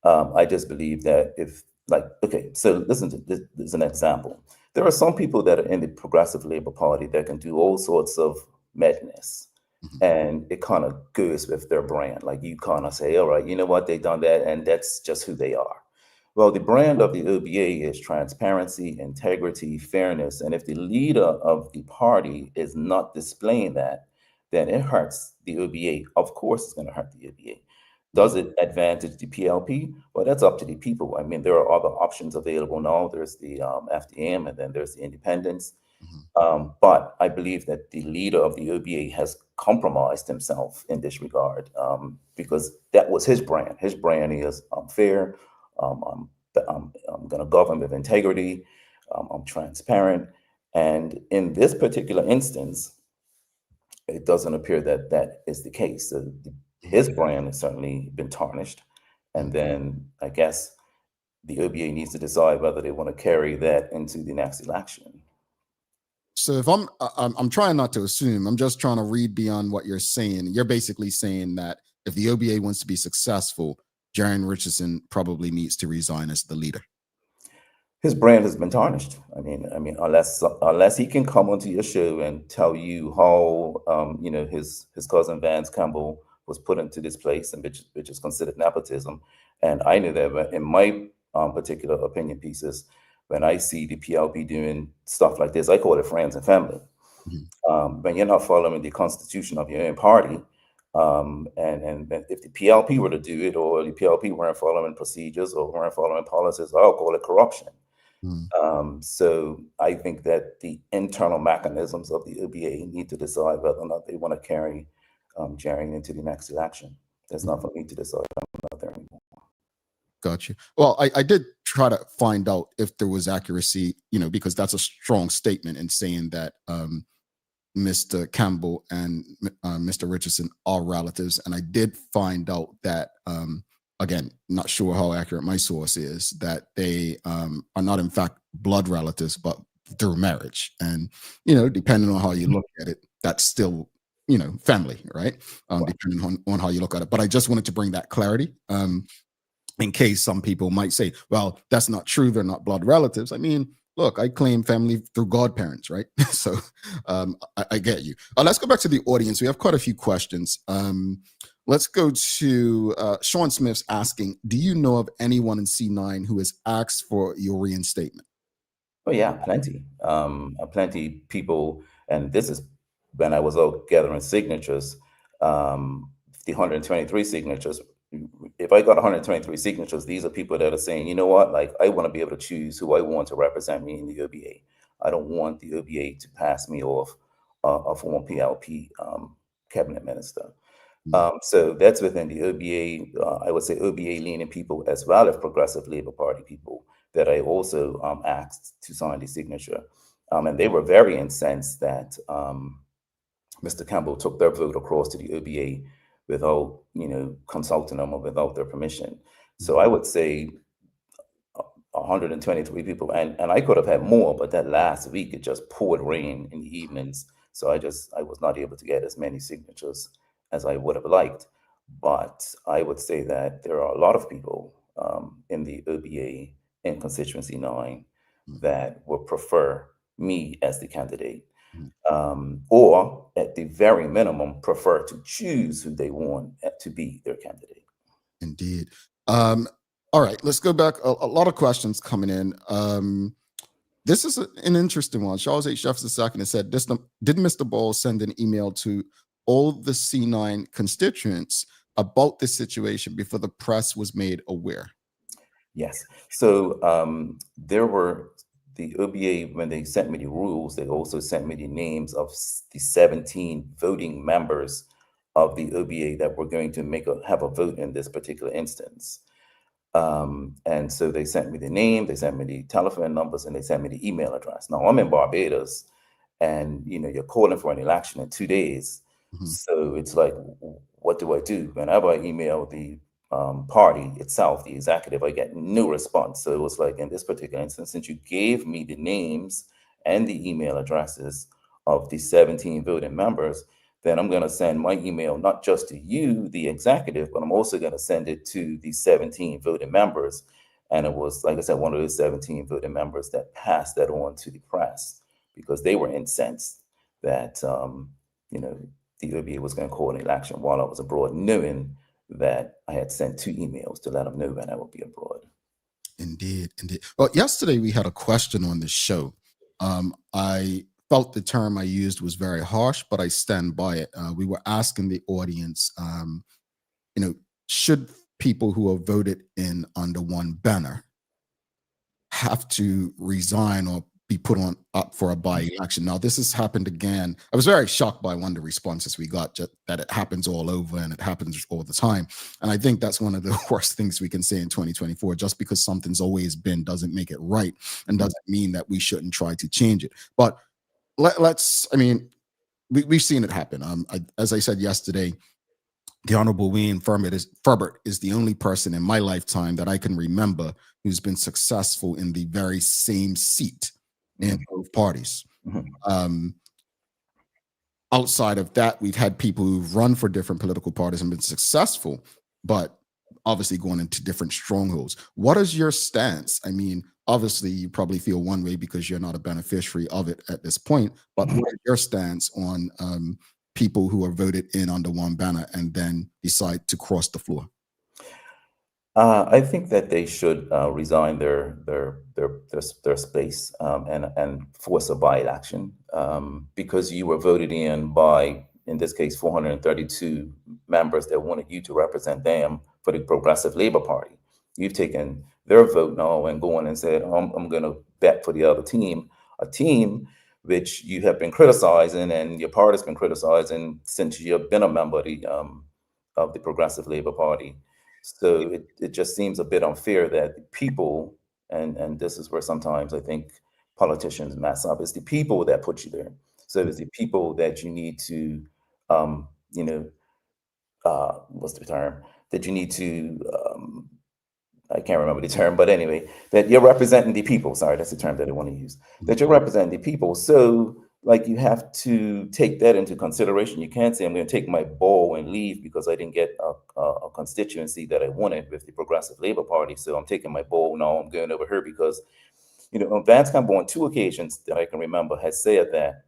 I just believe that so listen to this as an example. There are some people that are in the Progressive Labor Party that can do all sorts of madness, and it kind of goes with their brand. Like you kind of say, all right, you know what, they done that, and that's just who they are. Well, the brand of the OBA is transparency, integrity, fairness, and if the leader of the party is not displaying that, then it hurts the OBA. Of course, it's going to hurt the OBA. Does it advantage the PLP? Well, that's up to the people. I mean, there are other options available now. There's the FDM, and then there's the independents. But I believe that the leader of the OBA has compromised himself in this regard because that was his brand. His brand is I'm fair, I'm going to govern with integrity, I'm transparent. And in this particular instance, it doesn't appear that that is the case. His brand has certainly been tarnished. And then I guess the OBA needs to decide whether they want to carry that into the next election. So if I'm trying not to assume, I'm just trying to read beyond what you're saying. You're basically saying that if the OBA wants to be successful, Jaren Richardson probably needs to resign as the leader. His brand has been tarnished. I mean, unless he can come onto your show and tell you how his cousin Vance Campbell was put into this place, and which is considered nepotism. And I knew that in my particular opinion pieces, when I see the PLP doing stuff like this, I call it friends and family. When you're not following the constitution of your own party, and if the PLP were to do it, or the PLP weren't following procedures or weren't following policies, I'll call it corruption. So I think that the internal mechanisms of the OBA need to decide whether or not they want to carry Jaren into the next election. That's not for me to decide. I'm not there anymore. Got you. Well, I did try to find out if there was accuracy, because that's a strong statement in saying that Mr. Campbell and Mr. Richardson are relatives. And I did find out that, again, not sure how accurate my source is, that they are not in fact blood relatives, but through marriage. And, depending on how you look at it, that's still, family, right? Depending on how you look at it. But I just wanted to bring that clarity. In case some people might say, well, that's not true, they're not blood relatives. I mean, look, I claim family through godparents, right? So I get you. Let's go back to the audience. We have quite a few questions. Let's go to Sean Smith's asking, do you know of anyone in C9 who has asked for your reinstatement? Oh yeah, plenty. Plenty people, and this is when I was out gathering signatures, the 123 signatures. If I got 123 signatures, these are people that are saying, you know what, like I want to be able to choose who I want to represent me in the OBA. I don't want the OBA to pass me off a former PLP cabinet minister. So that's within the OBA, I would say OBA leaning people as well as Progressive Labor Party people that I also asked to sign the signature. And they were very incensed that Mr. Campbell took their vote across to the OBA without, consulting them or without their permission. So I would say 123 people, and I could have had more, but that last week it just poured rain in the evenings. So I was not able to get as many signatures as I would have liked. But I would say that there are a lot of people in the OBA in Constituency 9 that would prefer me as the candidate. Or at the very minimum, prefer to choose who they want to be their candidate. Indeed. All right, let's go back. A lot of questions coming in. This is an interesting one. Charles H. Jefferson II has said, did Mr. Ball send an email to all the C9 constituents about this situation before the press was made aware? Yes. So there were the OBA, when they sent me the rules, they also sent me the names of the 17 voting members of the OBA that were going to have a vote in this particular instance. And so they sent me the name, they sent me the telephone numbers, and they sent me the email address. Now I'm in Barbados, and you're calling for an election in 2 days. So it's like, what do I do? Whenever I email the party itself, the executive, I get no response. So it was like, in this particular instance, since you gave me the names and the email addresses of the 17 voting members, then I'm going to send my email not just to you, the executive, but I'm also going to send it to the 17 voting members. And it was, like I said, one of those 17 voting members that passed that on to the press, because they were incensed that the OBA was going to call an election while I was abroad, knowing that I had sent 2 emails to let them know when I would be abroad. Indeed. Well, yesterday we had a question on the show. I felt the term I used was very harsh, but I stand by it. We were asking the audience, should people who are voted in under one banner have to resign or be put up for a by-election? Now, this has happened again. I was very shocked by one of the responses we got, that it happens all over and it happens all the time. And I think that's one of the worst things we can say in 2024. Just because something's always been doesn't make it right, and doesn't mean that we shouldn't try to change it. But we've seen it happen. As I said yesterday, the Honorable Wayne Furbert is the only person in my lifetime that I can remember who's been successful in the very same seat in both parties. Outside of that, we've had people who've run for different political parties and been successful, but obviously going into different strongholds. What is your stance? I mean, obviously you probably feel one way because you're not a beneficiary of it at this point, but what is your stance on people who are voted in under one banner and then decide to cross the floor? I think that they should resign their space and force a by-election, because you were voted in by, in this case, 432 members that wanted you to represent them for the Progressive Labor Party. You've taken their vote now and gone and said, I'm going to bet for the other team, a team which you have been criticizing and your party's been criticizing since you've been a member of the Progressive Labor Party. So it just seems a bit unfair that the people, and this is where sometimes I think politicians mess up, it's the people that put you there. So it's the people that you need to, what's the term? That you need to, I can't remember the term, but anyway, that you're representing the people. Sorry, that's the term that I want to use. That you're representing the people. So like you have to take that into consideration. You can't say I'm going to take my ball and leave because I didn't get a constituency that I wanted with the Progressive Labor Party. So I'm taking my ball now. I'm going over here because, Vance Campbell on 2 occasions that I can remember has said that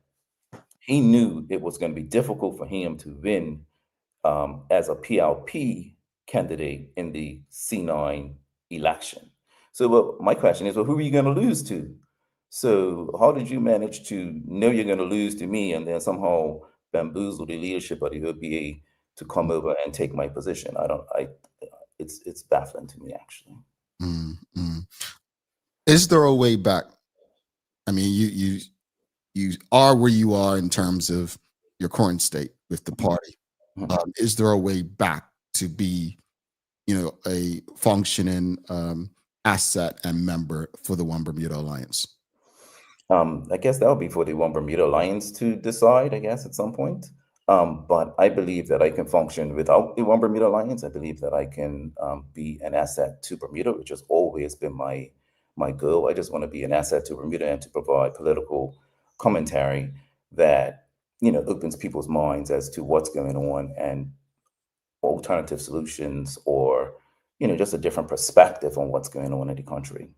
he knew it was going to be difficult for him to win as a PLP candidate in the C9 election. So my question is, who are you going to lose to? So how did you manage to know you're going to lose to me and then somehow bamboozle the leadership of the OBA to come over and take my position? It's baffling to me, actually. Is there a way back? I mean, you are where you are in terms of your current state with the party. Is there a way back to be, a functioning asset and member for the One Bermuda Alliance? I guess that would be for the One Bermuda Alliance to decide, I guess, at some point. But I believe that I can function without the One Bermuda Alliance. I believe that I can be an asset to Bermuda, which has always been my goal. I just want to be an asset to Bermuda and to provide political commentary that, opens people's minds as to what's going on and alternative solutions, or, just a different perspective on what's going on in the country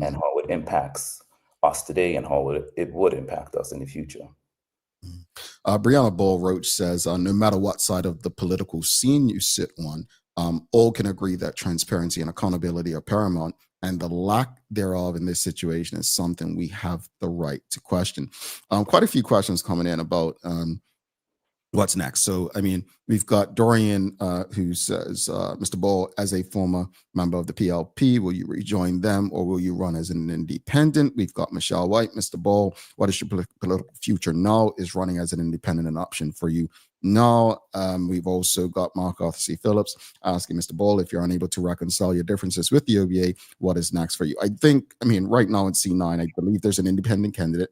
and how it impacts us today and how it would impact us in the future. Brianna Ball Roach says, no matter what side of the political scene you sit on, all can agree that transparency and accountability are paramount, and the lack thereof in this situation is something we have the right to question. Quite a few questions coming in about what's next. So, I mean, we've got Dorian, who says, Mr. Ball, as a former member of the PLP, will you rejoin them or will you run as an independent? We've got Michelle White, Mr. Ball, what is your political future now? Is running as an independent an option for you now? We've also got Mark Arthur C. Phillips asking Mr. Ball, if you're unable to reconcile your differences with the OBA, what is next for you? I think, I mean, right now in C9, I believe there's an independent candidate.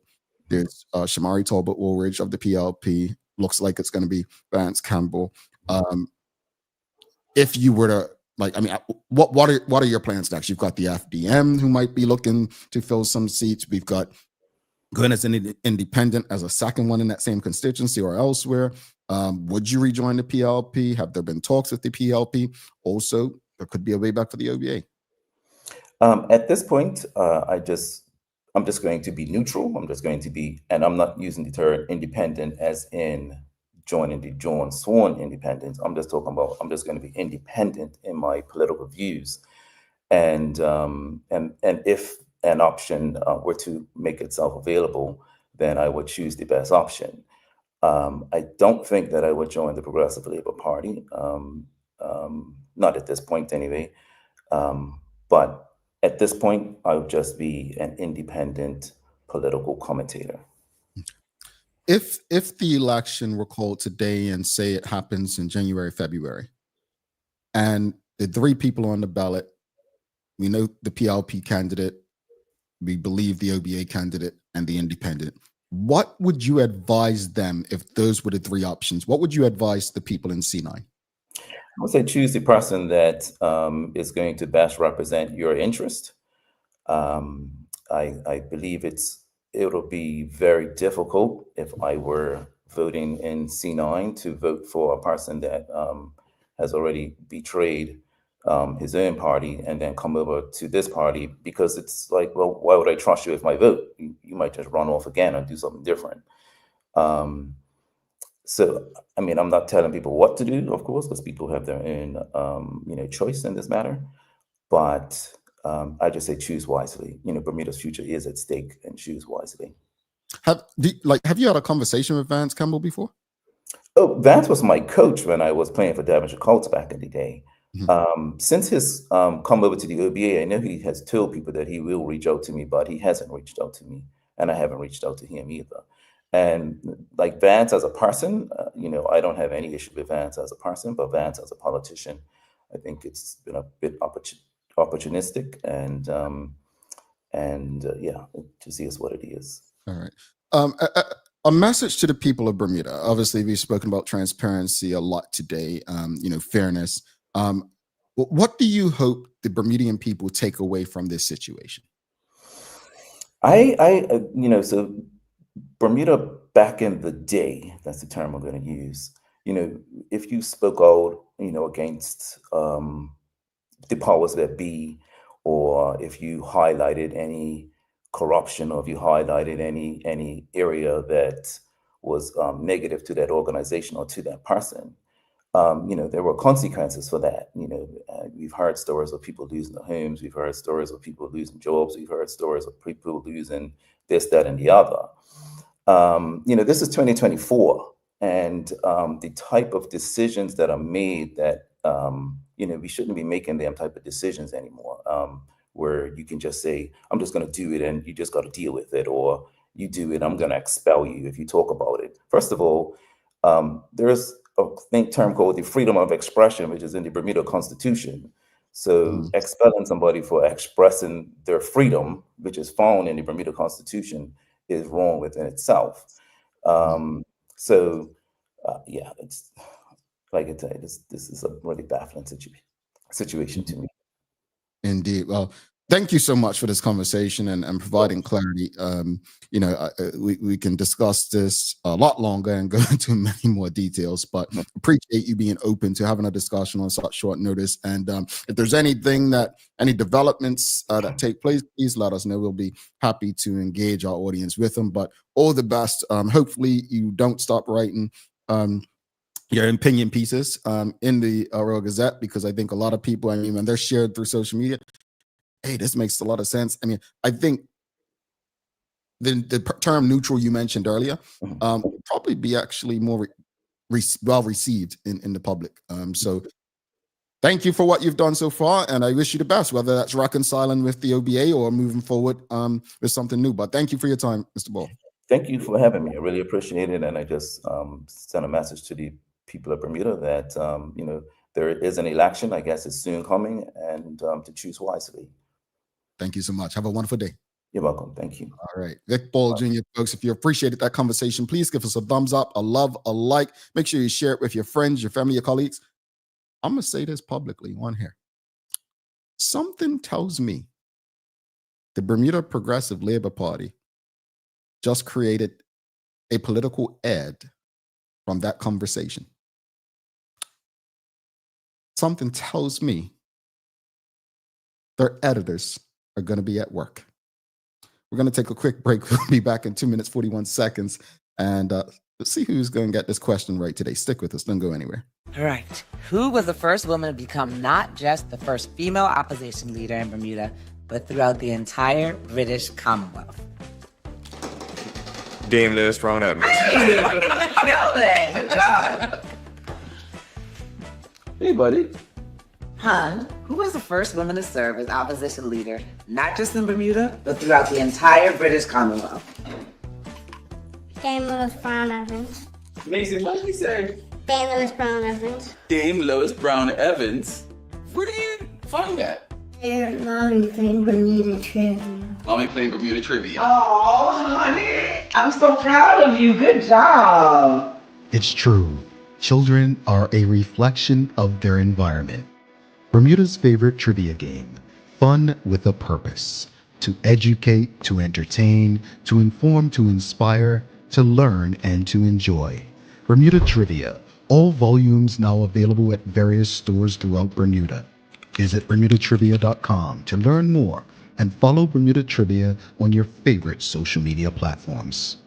There's Shamari Talbot Woolridge of the PLP. Looks like it's going to be Vance Campbell. If you were to, like, I mean, what are your plans next? You've got the FDM who might be looking to fill some seats. We've got going as an independent as a second one in that same constituency or elsewhere. Would you rejoin the PLP? Have there been talks with the PLP? Also, there could be a way back for the OBA. At this point, I'm just going to be neutral. I'm just going to be, and I'm not using the term independent as in joining the sworn independents. I'm just talking about, I'm just going to be independent in my political views. And if an option were to make itself available, then I would choose the best option. I don't think that I would join the Progressive Labour Party, not at this point anyway. But at this point, I would just be an independent political commentator. If the election were called today and say it happens in January, February, and the three people on the ballot, we know the PLP candidate, we believe the OBA candidate, and the independent, what would you advise them if those were the three options? What would you advise the people in C9? I would say choose the person that is going to best represent your interest. I believe it'll be very difficult if I were voting in C9 to vote for a person that has already betrayed his own party and then come over to this party, because it's like, well, why would I trust you with my vote? You might just run off again and do something different. So, I mean, I'm not telling people what to do, of course, because people have their own, choice in this matter. But I just say choose wisely. Bermuda's future is at stake, and choose wisely. Have you had a conversation with Vance Campbell before? Oh, Vance was my coach when I was playing for Devonshire Colts back in the day. Mm-hmm. Since his come over to the OBA, I know he has told people that he will reach out to me, but he hasn't reached out to me, and I haven't reached out to him either. And like Vance as a person, I don't have any issue with Vance as a person, but Vance as a politician, I think it's been a bit opportunistic, and to see is what it is. All right. A message to the people of Bermuda. Obviously, we've spoken about transparency a lot today. Fairness. What do you hope the Bermudian people take away from this situation? So Bermuda back in the day, that's the term I'm going to use. If you spoke out, against the powers that be, or if you highlighted any corruption, or if you highlighted any area that was negative to that organization or to that person, there were consequences for that. We've heard stories of people losing their homes. We've heard stories of people losing jobs. We've heard stories of people losing this, that, and the other. This is 2024, and the type of decisions that are made that, we shouldn't be making them type of decisions anymore, where you can just say, I'm just going to do it and you just got to deal with it, or you do it, I'm going to expel you if you talk about it. First of all, there's a term called the freedom of expression, which is in the Bermuda Constitution. So expelling somebody for expressing their freedom, which is found in the Bermuda Constitution, is wrong within itself. It's like I tell you, this is a really baffling situation to me. Indeed. Well, thank you so much for this conversation and providing clarity. We can discuss this a lot longer and go into many more details, but appreciate you being open to having a discussion on such short notice. And if there's any developments that take place, please let us know. We'll be happy to engage our audience with them. But all the best. Hopefully you don't stop writing your opinion pieces in the Royal Gazette, because I think a lot of people, when they're shared through social media, hey, this makes a lot of sense. I think the term neutral you mentioned earlier would probably be actually more well received in the public. So thank you for what you've done so far, and I wish you the best, whether that's reconciling with the OBA or moving forward with something new. But thank you for your time, Mr. Ball. Thank you for having me. I really appreciate it. And I just sent a message to the people of Bermuda that, there is an election. I guess it's soon coming, and to choose wisely. Thank you so much. Have a wonderful day. You're welcome. Thank you. All right. Vic Ball Jr., folks, if you appreciated that conversation, please give us a thumbs up, a love, a like. Make sure you share it with your friends, your family, your colleagues. I'm going to say this publicly on here. Something tells me the Bermuda Progressive Labor Party just created a political ad from that conversation. Something tells me their editors are going to be at work. We're going to take a quick break. We'll be back in 2 minutes, 41 seconds. And let's see who's going to get this question right today. Stick with us. Don't go anywhere. All right. Who was the first woman to become not just the first female opposition leader in Bermuda, but throughout the entire British Commonwealth? Dame Lewis Brown Evans. Hey, buddy. Hun, who was the first woman to serve as opposition leader, not just in Bermuda, but throughout the entire British Commonwealth? Dame Lewis Brown Evans. Mason, what did you say? Dame Lewis Brown Evans. Dame Lewis Brown Evans? Where do you find that? Mommy playing Bermuda Trivia. Mommy playing Bermuda Trivia. Oh, honey, I'm so proud of you. Good job. It's true. Children are a reflection of their environment. Bermuda's favorite trivia game, fun with a purpose. To educate, to entertain, to inform, to inspire, to learn, and to enjoy. Bermuda Trivia, all volumes now available at various stores throughout Bermuda. Visit bermudatrivia.com to learn more and follow Bermuda Trivia on your favorite social media platforms.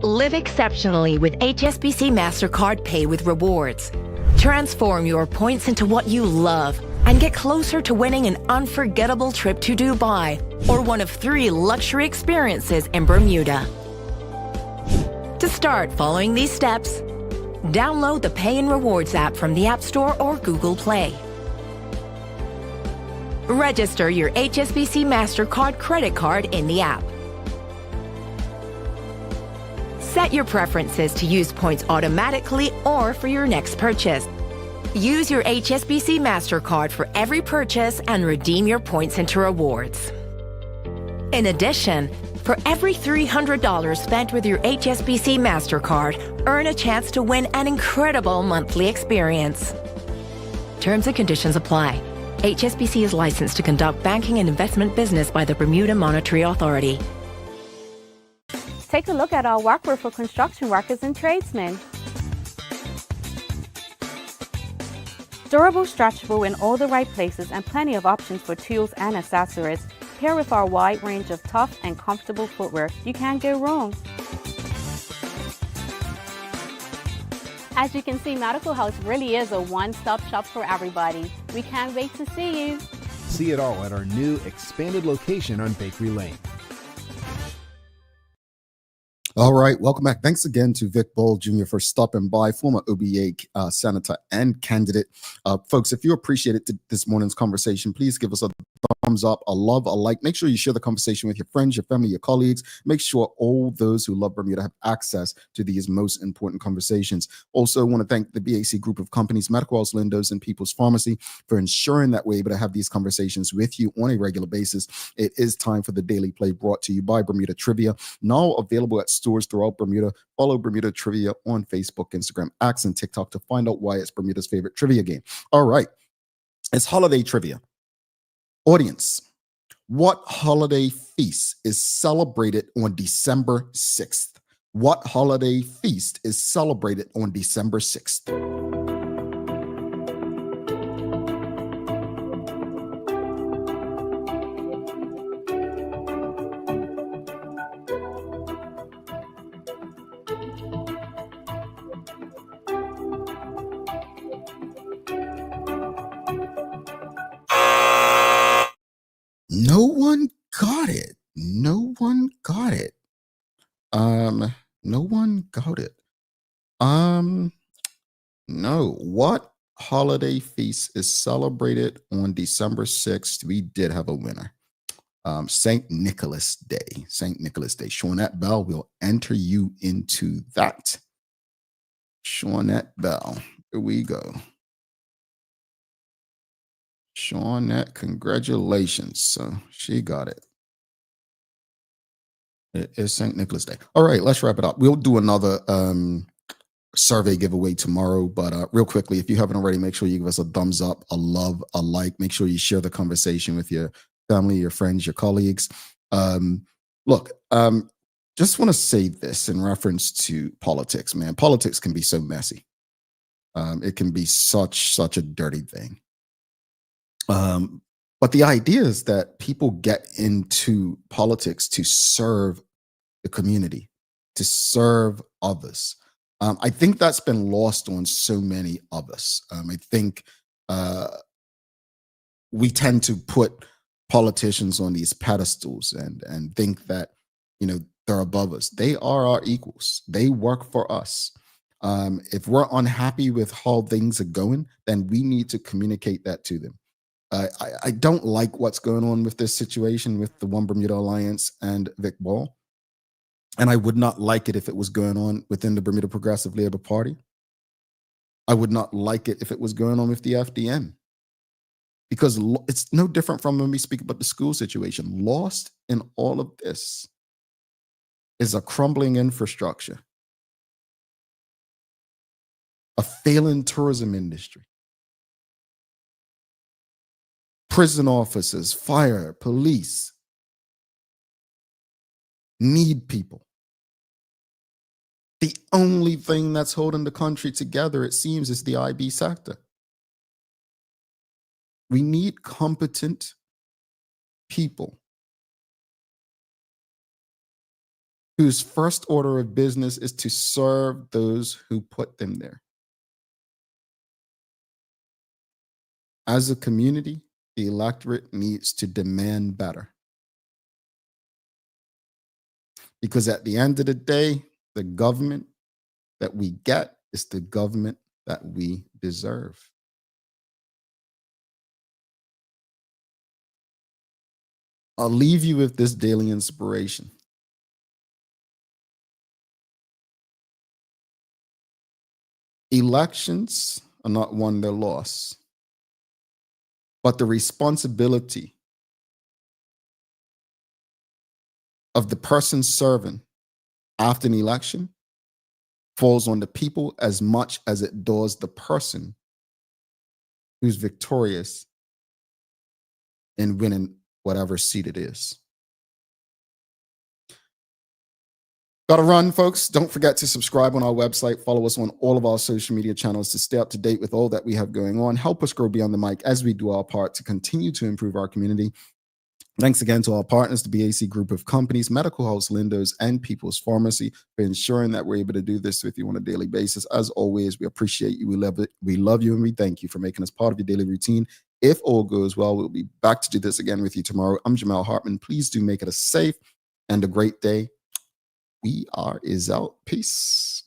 Live exceptionally with HSBC MasterCard Pay with Rewards. Transform your points into what you love and get closer to winning an unforgettable trip to Dubai or one of 3 luxury experiences in Bermuda. To start following these steps, download the Pay and Rewards app from the App Store or Google Play. Register your HSBC MasterCard credit card in the app. Set your preferences to use points automatically or for your next purchase. Use your HSBC MasterCard for every purchase and redeem your points into rewards. In addition, for every $300 spent with your HSBC MasterCard, earn a chance to win an incredible monthly experience. Terms and conditions apply. HSBC is licensed to conduct banking and investment business by the Bermuda Monetary Authority. Take a look at our workwear for construction workers and tradesmen. Durable, stretchable in all the right places and plenty of options for tools and accessories. Pair with our wide range of tough and comfortable footwear. You can't go wrong. As you can see, Medical House really is a one-stop shop for everybody. We can't wait to see you. See it all at our new expanded location on Bakery Lane. All right, welcome back. Thanks again to Vic Ball Jr. for stopping by, former OBA senator and candidate. Folks, if you appreciated this morning's conversation, please give us a thumbs up, a love, a like. Make sure you share the conversation with your friends, your family, your colleagues. Make sure all those who love Bermuda have access to these most important conversations. Also, I want to thank the BAC group of companies, Medical House, Lindos, and People's Pharmacy for ensuring that we're able to have these conversations with you on a regular basis. It is time for the Daily Play brought to you by Bermuda Trivia, now available at stores throughout Bermuda. Follow Bermuda Trivia on Facebook, Instagram, X, and TikTok to find out why it's Bermuda's favorite trivia game. All right, it's holiday trivia. Audience, what holiday feast is celebrated on December 6th? What holiday feast is celebrated on December 6th? No one got it. No one got it. No one got it. No. What holiday feast is celebrated on December 6th? We did have a winner. St. Nicholas Day. St. Nicholas Day. Shawnette Bell will enter you into that. Shawnette Bell. Here we go. Shawnette, congratulations. So she got it. It is St. Nicholas Day. All right, let's wrap it up. We'll do another survey giveaway tomorrow, but real quickly, if you haven't already, make sure you give us a thumbs up, a love, a like. Make sure you share the conversation with your family, your friends, your colleagues. Look, just want to say this in reference to politics, man. Politics can be so messy. It can be such a dirty thing. But the idea is that people get into politics to serve the community, to serve others. I think that's been lost on so many of us. I think we tend to put politicians on these pedestals and think that, they're above us. They are our equals. They work for us. If we're unhappy with how things are going, then we need to communicate that to them. I don't like what's going on with this situation with the One Bermuda Alliance and Vic Ball. And I would not like it if it was going on within the Bermuda Progressive Labour Party. I would not like it if it was going on with the FDM. Because it's no different from when we speak about the school situation. Lost in all of this is a crumbling infrastructure, a failing tourism industry, prison officers, fire, police need people. The only thing that's holding the country together, it seems, is the IB sector. We need competent people whose first order of business is to serve those who put them there. As a community, the electorate needs to demand better. Because at the end of the day, the government that we get is the government that we deserve. I'll leave you with this daily inspiration. Elections are not won, they're lost. But the responsibility of the person serving after an election falls on the people as much as it does the person who's victorious in winning whatever seat it is. Gotta run, folks. Don't forget to subscribe on our website. Follow us on all of our social media channels to stay up to date with all that we have going on. Help us grow beyond the mic as we do our part to continue to improve our community. Thanks again to our partners, the BAC Group of Companies, Medical House Lindos, and People's Pharmacy for ensuring that we're able to do this with you on a daily basis. As always, we appreciate you. We love it. We love you, and we thank you for making us part of your daily routine. If all goes well, we'll be back to do this again with you tomorrow. I'm Jamal Hartman. Please do make it a safe and a great day. We are out. Peace.